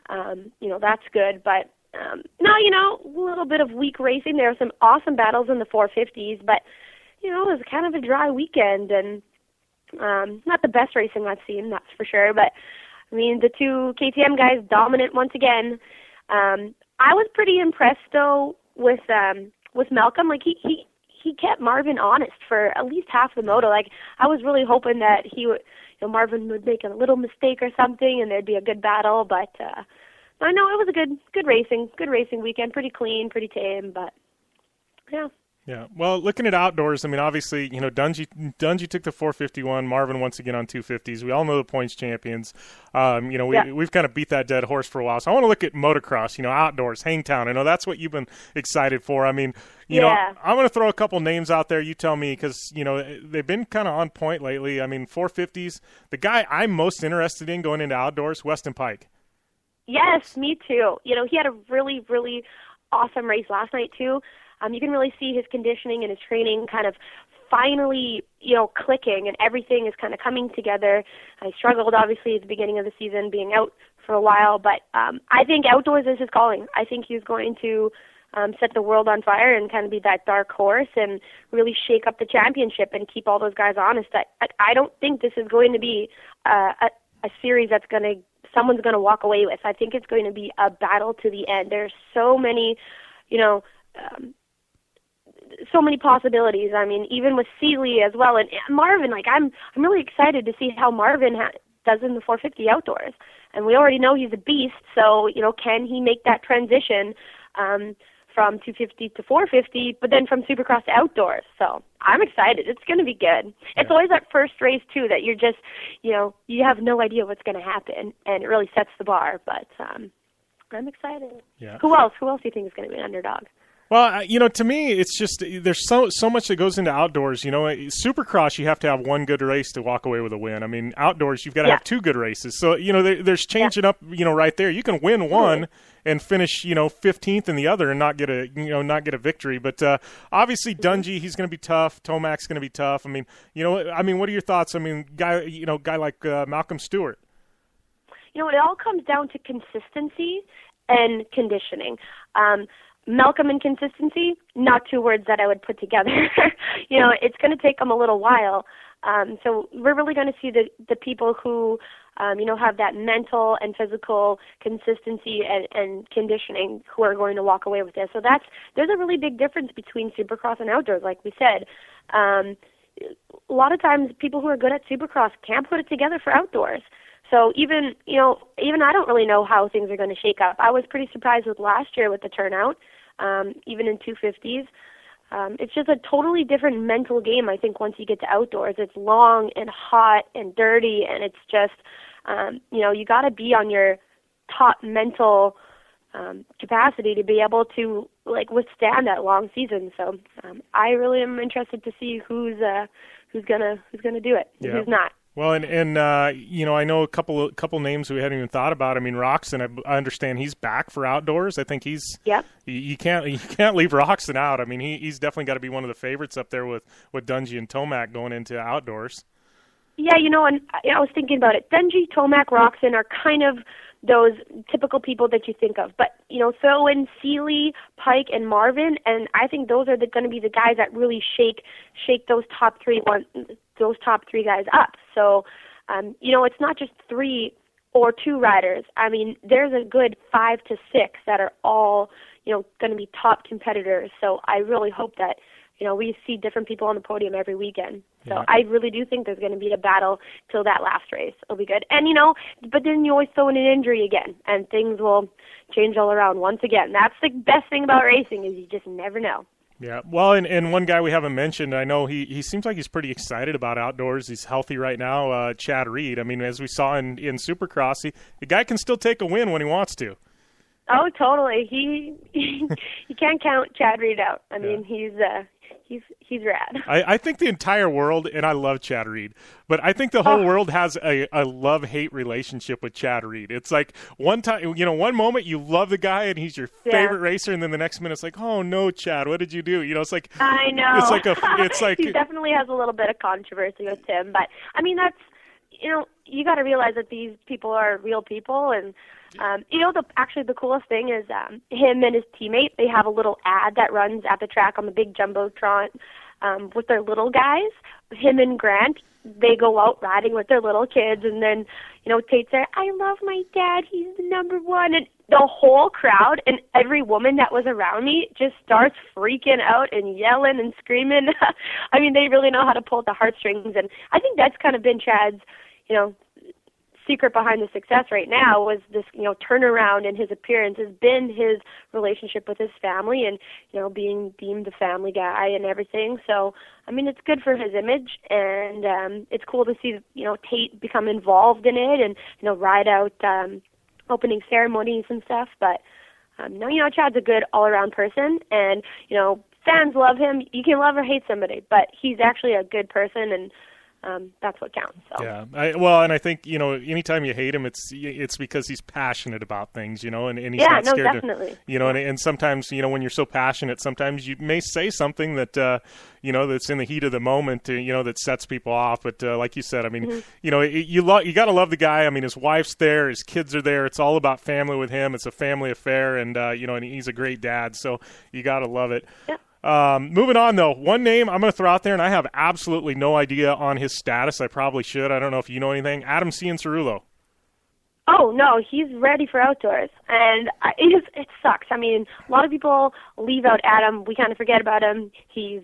that's good. But, a little bit of weak racing. There were some awesome battles in the 450s, but, it was kind of a dry weekend. And not the best racing I've seen, that's for sure. But, I mean, the two KTM guys dominant once again. I was pretty impressed though with Malcolm. Like he kept Marvin honest for at least half the moto. Like I was really hoping that Marvin would make a little mistake or something, and there'd be a good battle. But I know it was a good racing weekend. Pretty clean, pretty tame. But yeah. Yeah, well, looking at outdoors, I mean, obviously, Dungey took the 451, Marvin once again on 250s. We all know the points champions. We've kind of beat that dead horse for a while. So I want to look at motocross, outdoors, Hangtown. I know that's what you've been excited for. I mean, I'm going to throw a couple names out there. You tell me because, they've been kind of on point lately. I mean, 450s, the guy I'm most interested in going into outdoors, Weston Pike. Yes, me too. He had a really, really awesome race last night too. You can really see his conditioning and his training kind of finally, clicking, and everything is kind of coming together. I struggled, obviously, at the beginning of the season, being out for a while, but I think outdoors is his calling. I think he's going to set the world on fire and kind of be that dark horse and really shake up the championship and keep all those guys honest. I don't think this is going to be a series that's someone's going to walk away with. I think it's going to be a battle to the end. There's so many, so many possibilities. I mean, even with Seeley as well, and Marvin. Like, I'm really excited to see how Marvin does in the 450 outdoors. And we already know he's a beast. So, can he make that transition from 250 to 450, but then from Supercross to outdoors? So I'm excited. It's going to be good. Yeah. It's always that first race too that you're just, you have no idea what's going to happen, and it really sets the bar. But I'm excited. Yeah. Who else do you think is going to be an underdog? Well, to me, it's just there's so much that goes into outdoors. Supercross, you have to have one good race to walk away with a win. I mean, outdoors, you've got to have two good races. So, there's changing up, right there. You can win one and finish, 15th in the other and not get a victory. But obviously, Dungey, he's going to be tough. Tomac's going to be tough. I mean, what are your thoughts? I mean, guy like Malcolm Stewart. It all comes down to consistency and conditioning. Malcolm and consistency, not two words that I would put together. It's going to take them a little while. So we're really going to see the people who, have that mental and physical consistency and conditioning who are going to walk away with this. So there's a really big difference between Supercross and outdoors, like we said. A lot of times people who are good at Supercross can't put it together for outdoors. So even I don't really know how things are going to shake up. I was pretty surprised with last year with the turnout, even in 250s. it's just a totally different mental game, I think, once you get to outdoors. It's long and hot and dirty, and it's just, you got to be on your top mental capacity to be able to withstand that long season. So I really am interested to see who's gonna do it and who's not. Well, and I know a couple names we hadn't even thought about. I mean, Roxon, I understand he's back for outdoors. I think he's. Yep. You can't leave Roxon out. I mean, he's definitely got to be one of the favorites up there with Dungey and Tomac going into outdoors. Yeah, and I was thinking about it. Dungey, Tomac, Roxon are kind of those typical people that you think of. But, throw in Seeley, Pike, and Marvin, and I think those are going to be the guys that really shake those top three guys up. So, it's not just 3 or 2 riders. I mean, there's a good 5 to 6 that are all, going to be top competitors. So I really hope that, we see different people on the podium every weekend. So I really do think there's going to be a battle till that last race. It'll be good. And, but then you always throw in an injury again, and things will change all around once again. That's the best thing about racing is you just never know. Yeah, well, and one guy we haven't mentioned, I know he seems like he's pretty excited about outdoors. He's healthy right now, Chad Reed. I mean, as we saw in Supercross, the guy can still take a win when he wants to. Oh, totally. You can't count Chad Reed out. I mean, he's rad. I think the entire world, and I love Chad Reed, but I think the whole world has a love-hate relationship with Chad Reed. It's like one moment you love the guy and he's your favorite racer, and then the next minute it's like, oh no, Chad, what did you do? It's like I know. It's like he definitely has a little bit of controversy with him, but I mean that's you got to realize that these people are real people, and the coolest thing is him and his teammate, they have a little ad that runs at the track on the big jumbotron with their little guys. Him and Grant, they go out riding with their little kids, and then Tate's there, I love my dad, he's the number one, and the whole crowd and every woman that was around me just starts freaking out and yelling and screaming. I mean, they really know how to pull at the heartstrings, and I think that's kind of been Chad's secret behind the success right now was this, turnaround in his appearance has been his relationship with his family and, being deemed a family guy and everything. So, I mean, it's good for his image, and it's cool to see, Tate become involved in it and, ride out opening ceremonies and stuff. But, Chad's a good all-around person, and, fans love him. You can love or hate somebody, but he's actually a good person, and that's what counts. So. Yeah, and I think anytime you hate him, it's because he's passionate about things, and he's not scared definitely. And sometimes when you're so passionate, sometimes you may say something that that's in the heat of the moment, that sets people off. But like you said, I mean, you got to love the guy. I mean, his wife's there, his kids are there. It's all about family with him. It's a family affair, and and he's a great dad. So you got to love it. Yeah. Moving on, though, one name I'm going to throw out there, and I have absolutely no idea on his status. I probably should. I don't know if you know anything. Adam Cianciarulo. Oh, no, he's ready for outdoors, and it sucks. I mean, a lot of people leave out Adam. We kind of forget about him. He's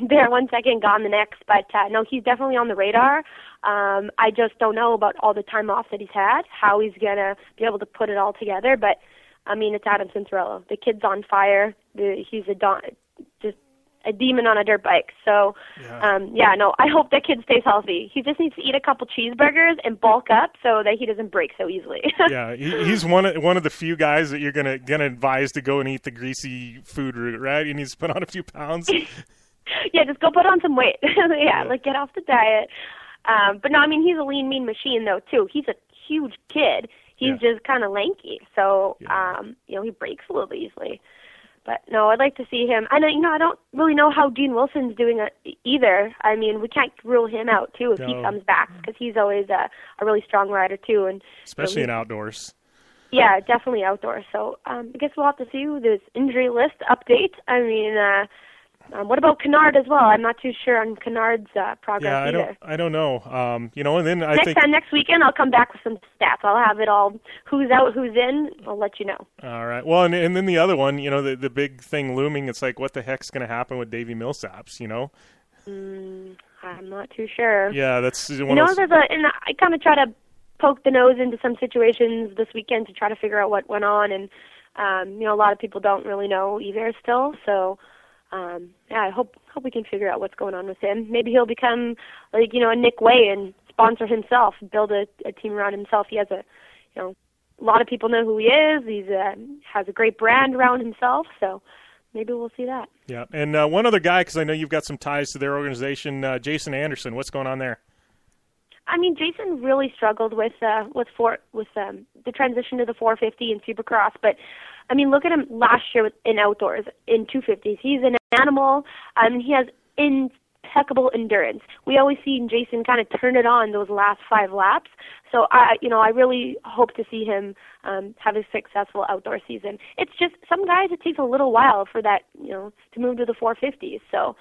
there one second, gone the next, but no, he's definitely on the radar. I just don't know about all the time off that he's had, how he's going to be able to put it all together, but, I mean, it's Adam Cianciarulo. The kid's on fire. He's just a demon on a dirt bike. So, I hope that kid stays healthy. He just needs to eat a couple cheeseburgers and bulk up so that he doesn't break so easily. Yeah, he's one of the few guys that you're gonna advise to go and eat the greasy food route, right? He needs to put on a few pounds. Yeah, just go put on some weight. Get off the diet. But no, I mean, he's a lean, mean machine though too. He's a huge kid. He's just kind of lanky, so he breaks a little easily. But no, I'd like to see him. I don't really know how Dean Wilson's doing either. I mean, we can't rule him out too if he comes back because he's always a really strong rider too, and especially in outdoors. Yeah, definitely outdoors. So I guess we'll have to see this injury list update. I mean, what about Kennard as well? I'm not too sure on Kennard's progress either. I don't know. And then next weekend I'll come back with some stats. I'll have it all, who's out, who's in. I'll let you know. All right. Well, and then the other one, the big thing looming. It's like, what the heck's going to happen with Davey Millsaps? I'm not too sure. Yeah, that's one. And I kind of try to poke the nose into some situations this weekend to try to figure out what went on, and a lot of people don't really know either still. So. I hope we can figure out what's going on with him. Maybe he'll become like, a Nick Way and sponsor himself, build a team around himself. He has a lot of people know who he is. He's has a great brand around himself, so maybe we'll see that. Yeah, and one other guy, because I know you've got some ties to their organization, Jason Anderson. What's going on there? I mean, Jason really struggled with the transition to the 450 and Supercross, but I mean, look at him last year in outdoors in 250s. He's an animal. He has impeccable endurance. We always see Jason kind of turn it on those last 5 laps. So I really hope to see him have a successful outdoor season. It's just some guys it takes a little while for that to move to the 450s. So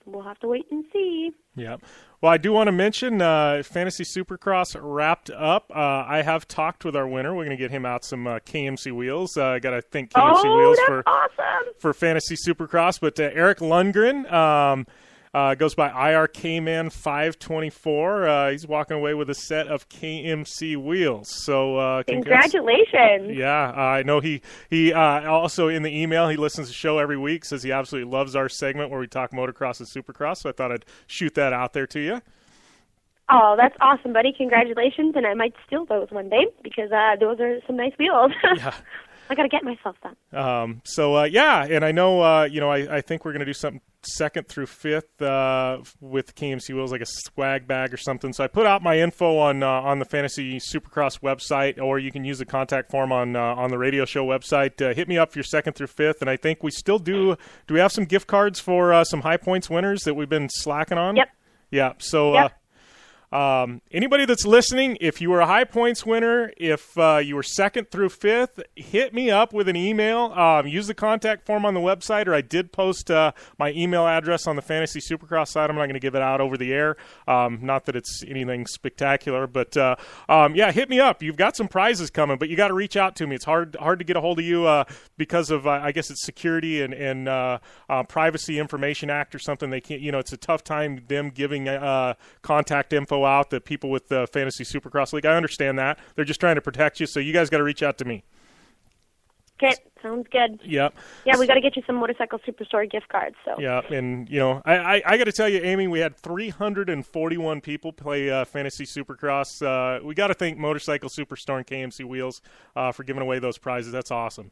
we'll have to wait and see. Yeah. Well, I do want to mention Fantasy Supercross wrapped up. I have talked with our winner. We're going to get him out some KMC wheels. I got to thank KMC Wheels for Fantasy Supercross. But Eric Lundgren goes by IRKman 524. He's walking away with a set of KMC wheels. So congratulations! Yeah, I know he also in the email he listens to the show every week. Says he absolutely loves our segment where we talk motocross and Supercross. So I thought I'd shoot that out there to you. Oh, that's awesome, buddy! Congratulations, and I might steal those one day because those are some nice wheels. Yeah. I got to get myself done. And I know, I think we're going to do something 2nd through 5th with KMC Wheels, like a swag bag or something. So I put out my info on the Fantasy Supercross website, or you can use the contact form on the radio show website. Hit me up for your 2nd through 5th, and I think we still do. Do we have some gift cards for some high points winners that we've been slacking on? Yep. Yeah. So. Yep. Anybody that's listening, if you were a high points winner, if you were 2nd through 5th, hit me up with an email. Use the contact form on the website, or I did post my email address on the Fantasy Supercross site. I'm not going to give it out over the air. Not that it's anything spectacular, but hit me up. You've got some prizes coming, but you got to reach out to me. It's hard to get a hold of you because of I guess it's security and Privacy Information Act or something. They can't. It's a tough time them giving contact info out that people with the Fantasy Supercross League. I understand that. They're just trying to protect you, so you guys got to reach out to me. Okay, sounds good. Yep. Yeah, we got to get you some Motorcycle Superstore gift cards. So. Yeah, and I got to tell you, Amy, we had 341 people play Fantasy Supercross. We got to thank Motorcycle Superstore and KMC Wheels for giving away those prizes. That's awesome.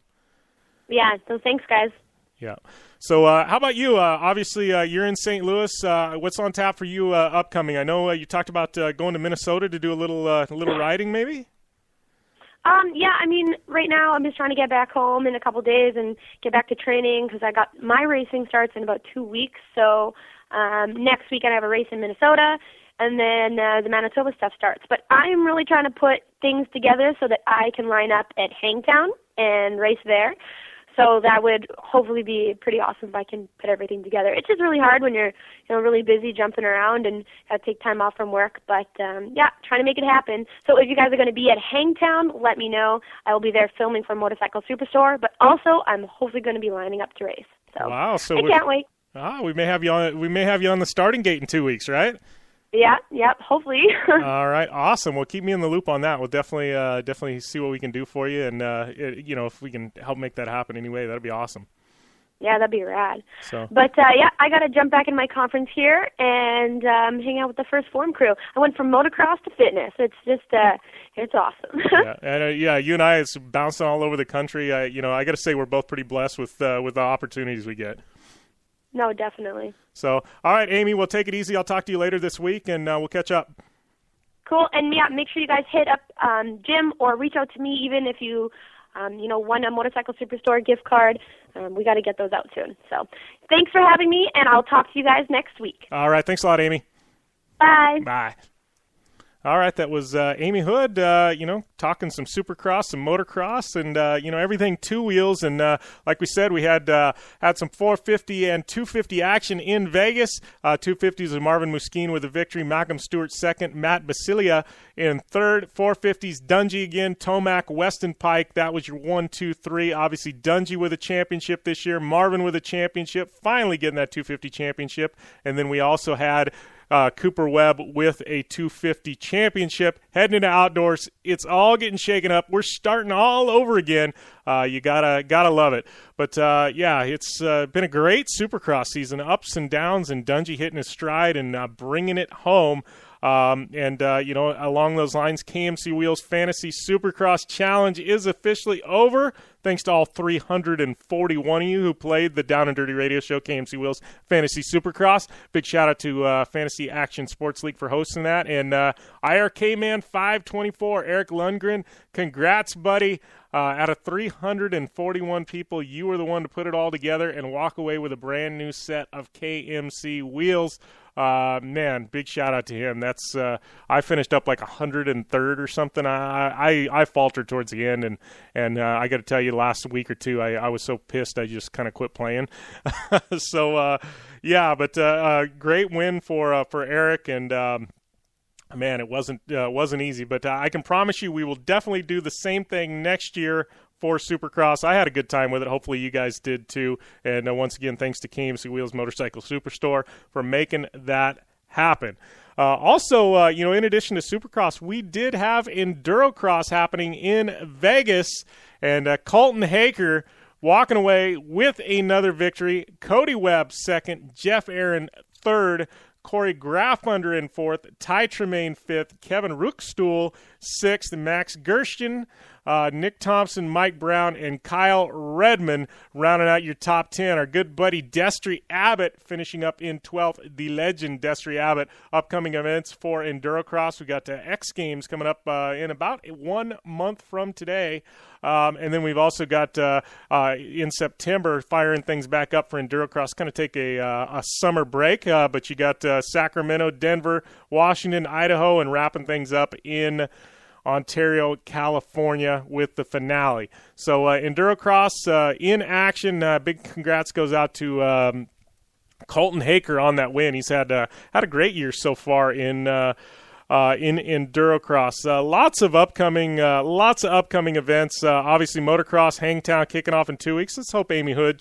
Yeah, so thanks, guys. Yeah. So how about you? Obviously, you're in St. Louis. What's on tap for you upcoming? I know you talked about going to Minnesota to do a little riding, maybe? Yeah, I mean, right now I'm just trying to get back home in a couple days and get back to training because I got my racing starts in about 2 weeks. So next week I have a race in Minnesota, and then the Manitoba stuff starts. But I'm really trying to put things together so that I can line up at Hangtown and race there. So that would hopefully be pretty awesome if I can put everything together. It's just really hard when you're really busy jumping around and have to take time off from work. But, trying to make it happen. So if you guys are going to be at Hangtown, let me know. I will be there filming for Motorcycle Superstore. But also, I'm hopefully going to be lining up to race. So wow! So I can't wait. We may have you on the starting gate in 2 weeks, right? Yeah, hopefully. All right, awesome. Well, keep me in the loop on that. We'll definitely see what we can do for you, and if we can help make that happen anyway, that'd be awesome. Yeah, that'd be rad. So, but I got to jump back in my conference here and hang out with the First Form crew. I went from motocross to fitness. It's just it's awesome. You and I, it's bouncing all over the country. I got to say we're both pretty blessed with the opportunities we get. No, definitely. So, all right, Amy, we'll take it easy. I'll talk to you later this week, and we'll catch up. Cool. And, make sure you guys hit up Jim or reach out to me even if you, won a Motorcycle Superstore gift card. We got to get those out soon. So, thanks for having me, and I'll talk to you guys next week. All right. Thanks a lot, Amy. Bye. Bye. All right, that was Ami Houde, talking some Supercross, some motocross, and, everything two wheels. And like we said, we had some 450 and 250 action in Vegas. 250s of Marvin Muskeen with a victory, Malcolm Stewart second, Matt Basilia in third. 450s, Dungey again, Tomac, Weston Pike. That was your 1, 2, 3. Obviously, Dungey with a championship this year, Marvin with a championship, finally getting that 250 championship. And then we also had Cooper Webb with a 250 championship. Heading into outdoors, it's all getting shaken up. We're starting all over again. You gotta love it. But yeah, it's been a great Supercross season. Ups and downs, and Dungey hitting his stride and bringing it home. Along those lines, KMC Wheels Fantasy Supercross Challenge is officially over. Thanks to all 341 of you who played the Down and Dirty Radio Show, KMC Wheels Fantasy Supercross. Big shout out to Fantasy Action Sports League for hosting that. And IRK Man 524, Eric Lundgren, congrats, buddy. Out of 341 people, you were the one to put it all together and walk away with a brand new set of KMC wheels. Man, big shout out to him. That's I finished up like 103rd or something. I faltered towards the end, and I got to tell you, last week or two, I was so pissed I just kind of quit playing. So yeah, but great win for Eric, and man, it wasn't easy. But I can promise you, we will definitely do the same thing next year for Supercross. I had a good time with it. Hopefully you guys did too. And once again, thanks to KMC Wheels Motorcycle Superstore for making that happen. Also, in addition to Supercross, we did have Endurocross happening in Vegas, and Colton Haker walking away with another victory. Cody Webb second, Jeff Aaron third, Corey Graffunder in fourth, Ty Tremaine fifth, Kevin Rookstuhl sixth, Max Gersten, Nick Thompson, Mike Brown, and Kyle Redmond rounding out your top 10. Our good buddy Destry Abbott finishing up in 12th, the legend Destry Abbott. Upcoming events for Endurocross, we got X Games coming up in about 1 month from today. And then we've also got in September firing things back up for Endurocross. Kind of take a summer break, but you got Sacramento, Denver, Washington, Idaho, and wrapping things up in Ontario, California with the finale. So Endurocross in action. Big congrats goes out to Colton Haker on that win. He's had a great year so far in Endurocross. Lots of upcoming events. Obviously, Motocross Hangtown kicking off in 2 weeks. Let's hope Ami Houde,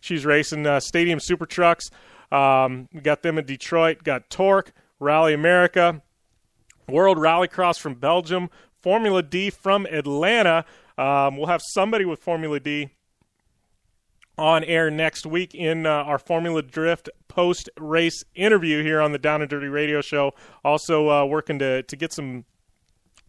she's racing. Stadium Super Trucks. We got them in Detroit. Got Torque, Rally America, World Rallycross from Belgium, Formula D from Atlanta. We'll have somebody with Formula D on air next week in our Formula Drift post-race interview here on the Down and Dirty Radio Show. Also working to get some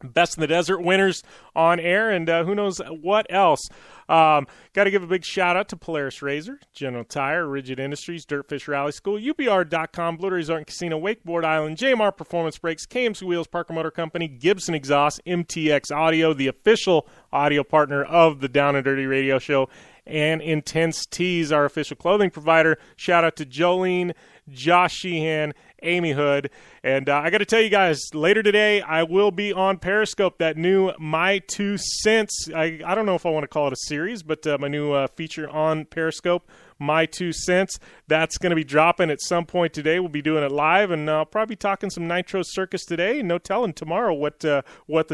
Best in the Desert winners on air, and who knows what else. Got to give a big shout-out to Polaris Razor, General Tire, Rigid Industries, Dirtfish Rally School, UBR.com, Blue Resort and Casino, Wakeboard Island, JMR Performance Brakes, KMC Wheels, Parker Motor Company, Gibson Exhaust, MTX Audio, the official audio partner of the Down and Dirty Radio Show, and Intense Tees, our official clothing provider. Shout-out to Jolene, Josh Sheehan, Ami Houde. And I got to tell you guys, later today, I will be on Periscope, that new My 2 Cents. I don't know if I want to call it a series, but my new feature on Periscope, My 2 Cents. That's going to be dropping at some point today. We'll be doing it live, and I'll probably be talking some Nitro Circus today. No telling tomorrow what the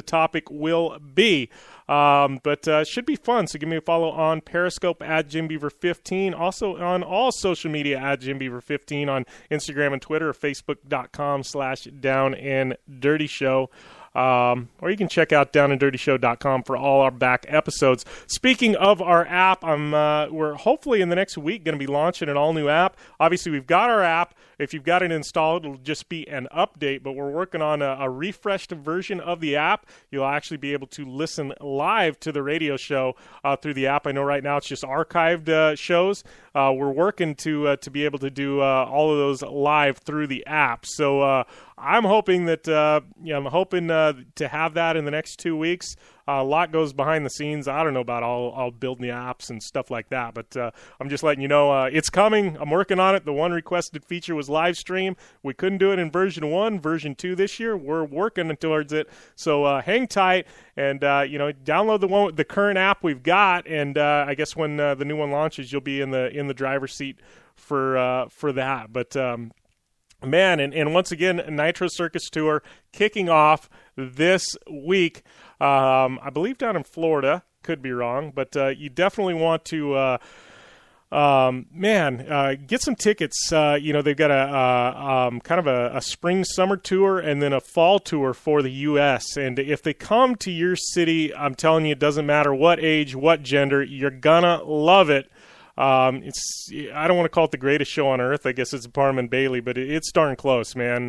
topic will be. But should be fun. So give me a follow on Periscope at JimBeaver15. Also on all social media at JimBeaver15 on Instagram and Twitter, or Facebook.com/DownandDirtyShow. Or you can check out downanddirtyshow.com for all our back episodes. Speaking of our app, we're hopefully in the next week going to be launching an all-new app. Obviously, we've got our app. If you've got it installed, it'll just be an update, but we're working on a refreshed version of the app. You'll actually be able to listen live to the radio show through the app. I know right now it's just archived shows. We're working to be able to do all of those live through the app. So I'm hoping that to have that in the next 2 weeks. A lot goes behind the scenes. I don't know about all building the apps and stuff like that, but I'm just letting you know it's coming. I'm working on it. The one requested feature was live stream. We couldn't do it in version 1. Version 2 this year, we're working towards it. So hang tight and download the current app we've got, and I guess when the new one launches, you'll be in the driver's seat for that. But man, and once again, Nitro Circus Tour kicking off this week. I believe down in Florida, could be wrong, but you definitely want to Get some tickets. They've got a kind of a spring-summer tour and then a fall tour for the U.S. And if they come to your city, I'm telling you, it doesn't matter what age, what gender, you're gonna love it. I don't want to call it the greatest show on earth. I guess it's Parham and Bailey, but it's darn close, man.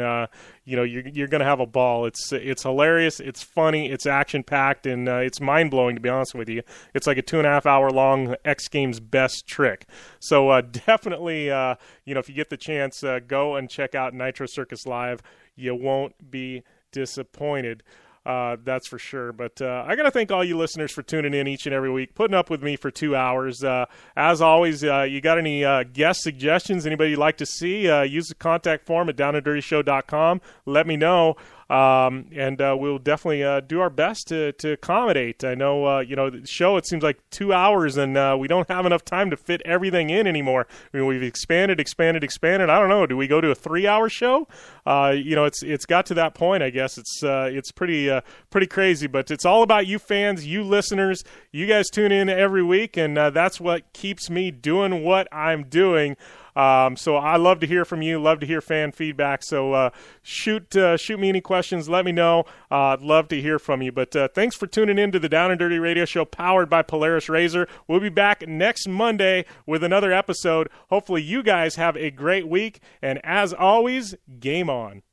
You're going to have a ball. It's hilarious. It's funny. It's action packed, and it's mind blowing. To be honest with you, it's like a 2.5 hour long X Games best trick. So definitely, if you get the chance, go and check out Nitro Circus live. You won't be disappointed. That's for sure. But I got to thank all you listeners for tuning in each and every week, putting up with me for 2 hours. As always, you got any guest suggestions, anybody you'd like to see, use the contact form at downanddirtyshow.com. Let me know. And we'll definitely do our best to accommodate. I know, the show, it seems like 2 hours, and we don't have enough time to fit everything in anymore. I mean, we've expanded. I don't know. Do we go to a 3-hour show? It's got to that point, I guess. It's pretty crazy, but it's all about you fans, you listeners. You guys tune in every week, and that's what keeps me doing what I'm doing. So I love to hear from you, love to hear fan feedback. So shoot me any questions, let me know. I'd love to hear from you. But thanks for tuning in to the Down and Dirty Radio Show powered by Polaris RZR. We'll be back next Monday with another episode. Hopefully you guys have a great week. And as always, game on.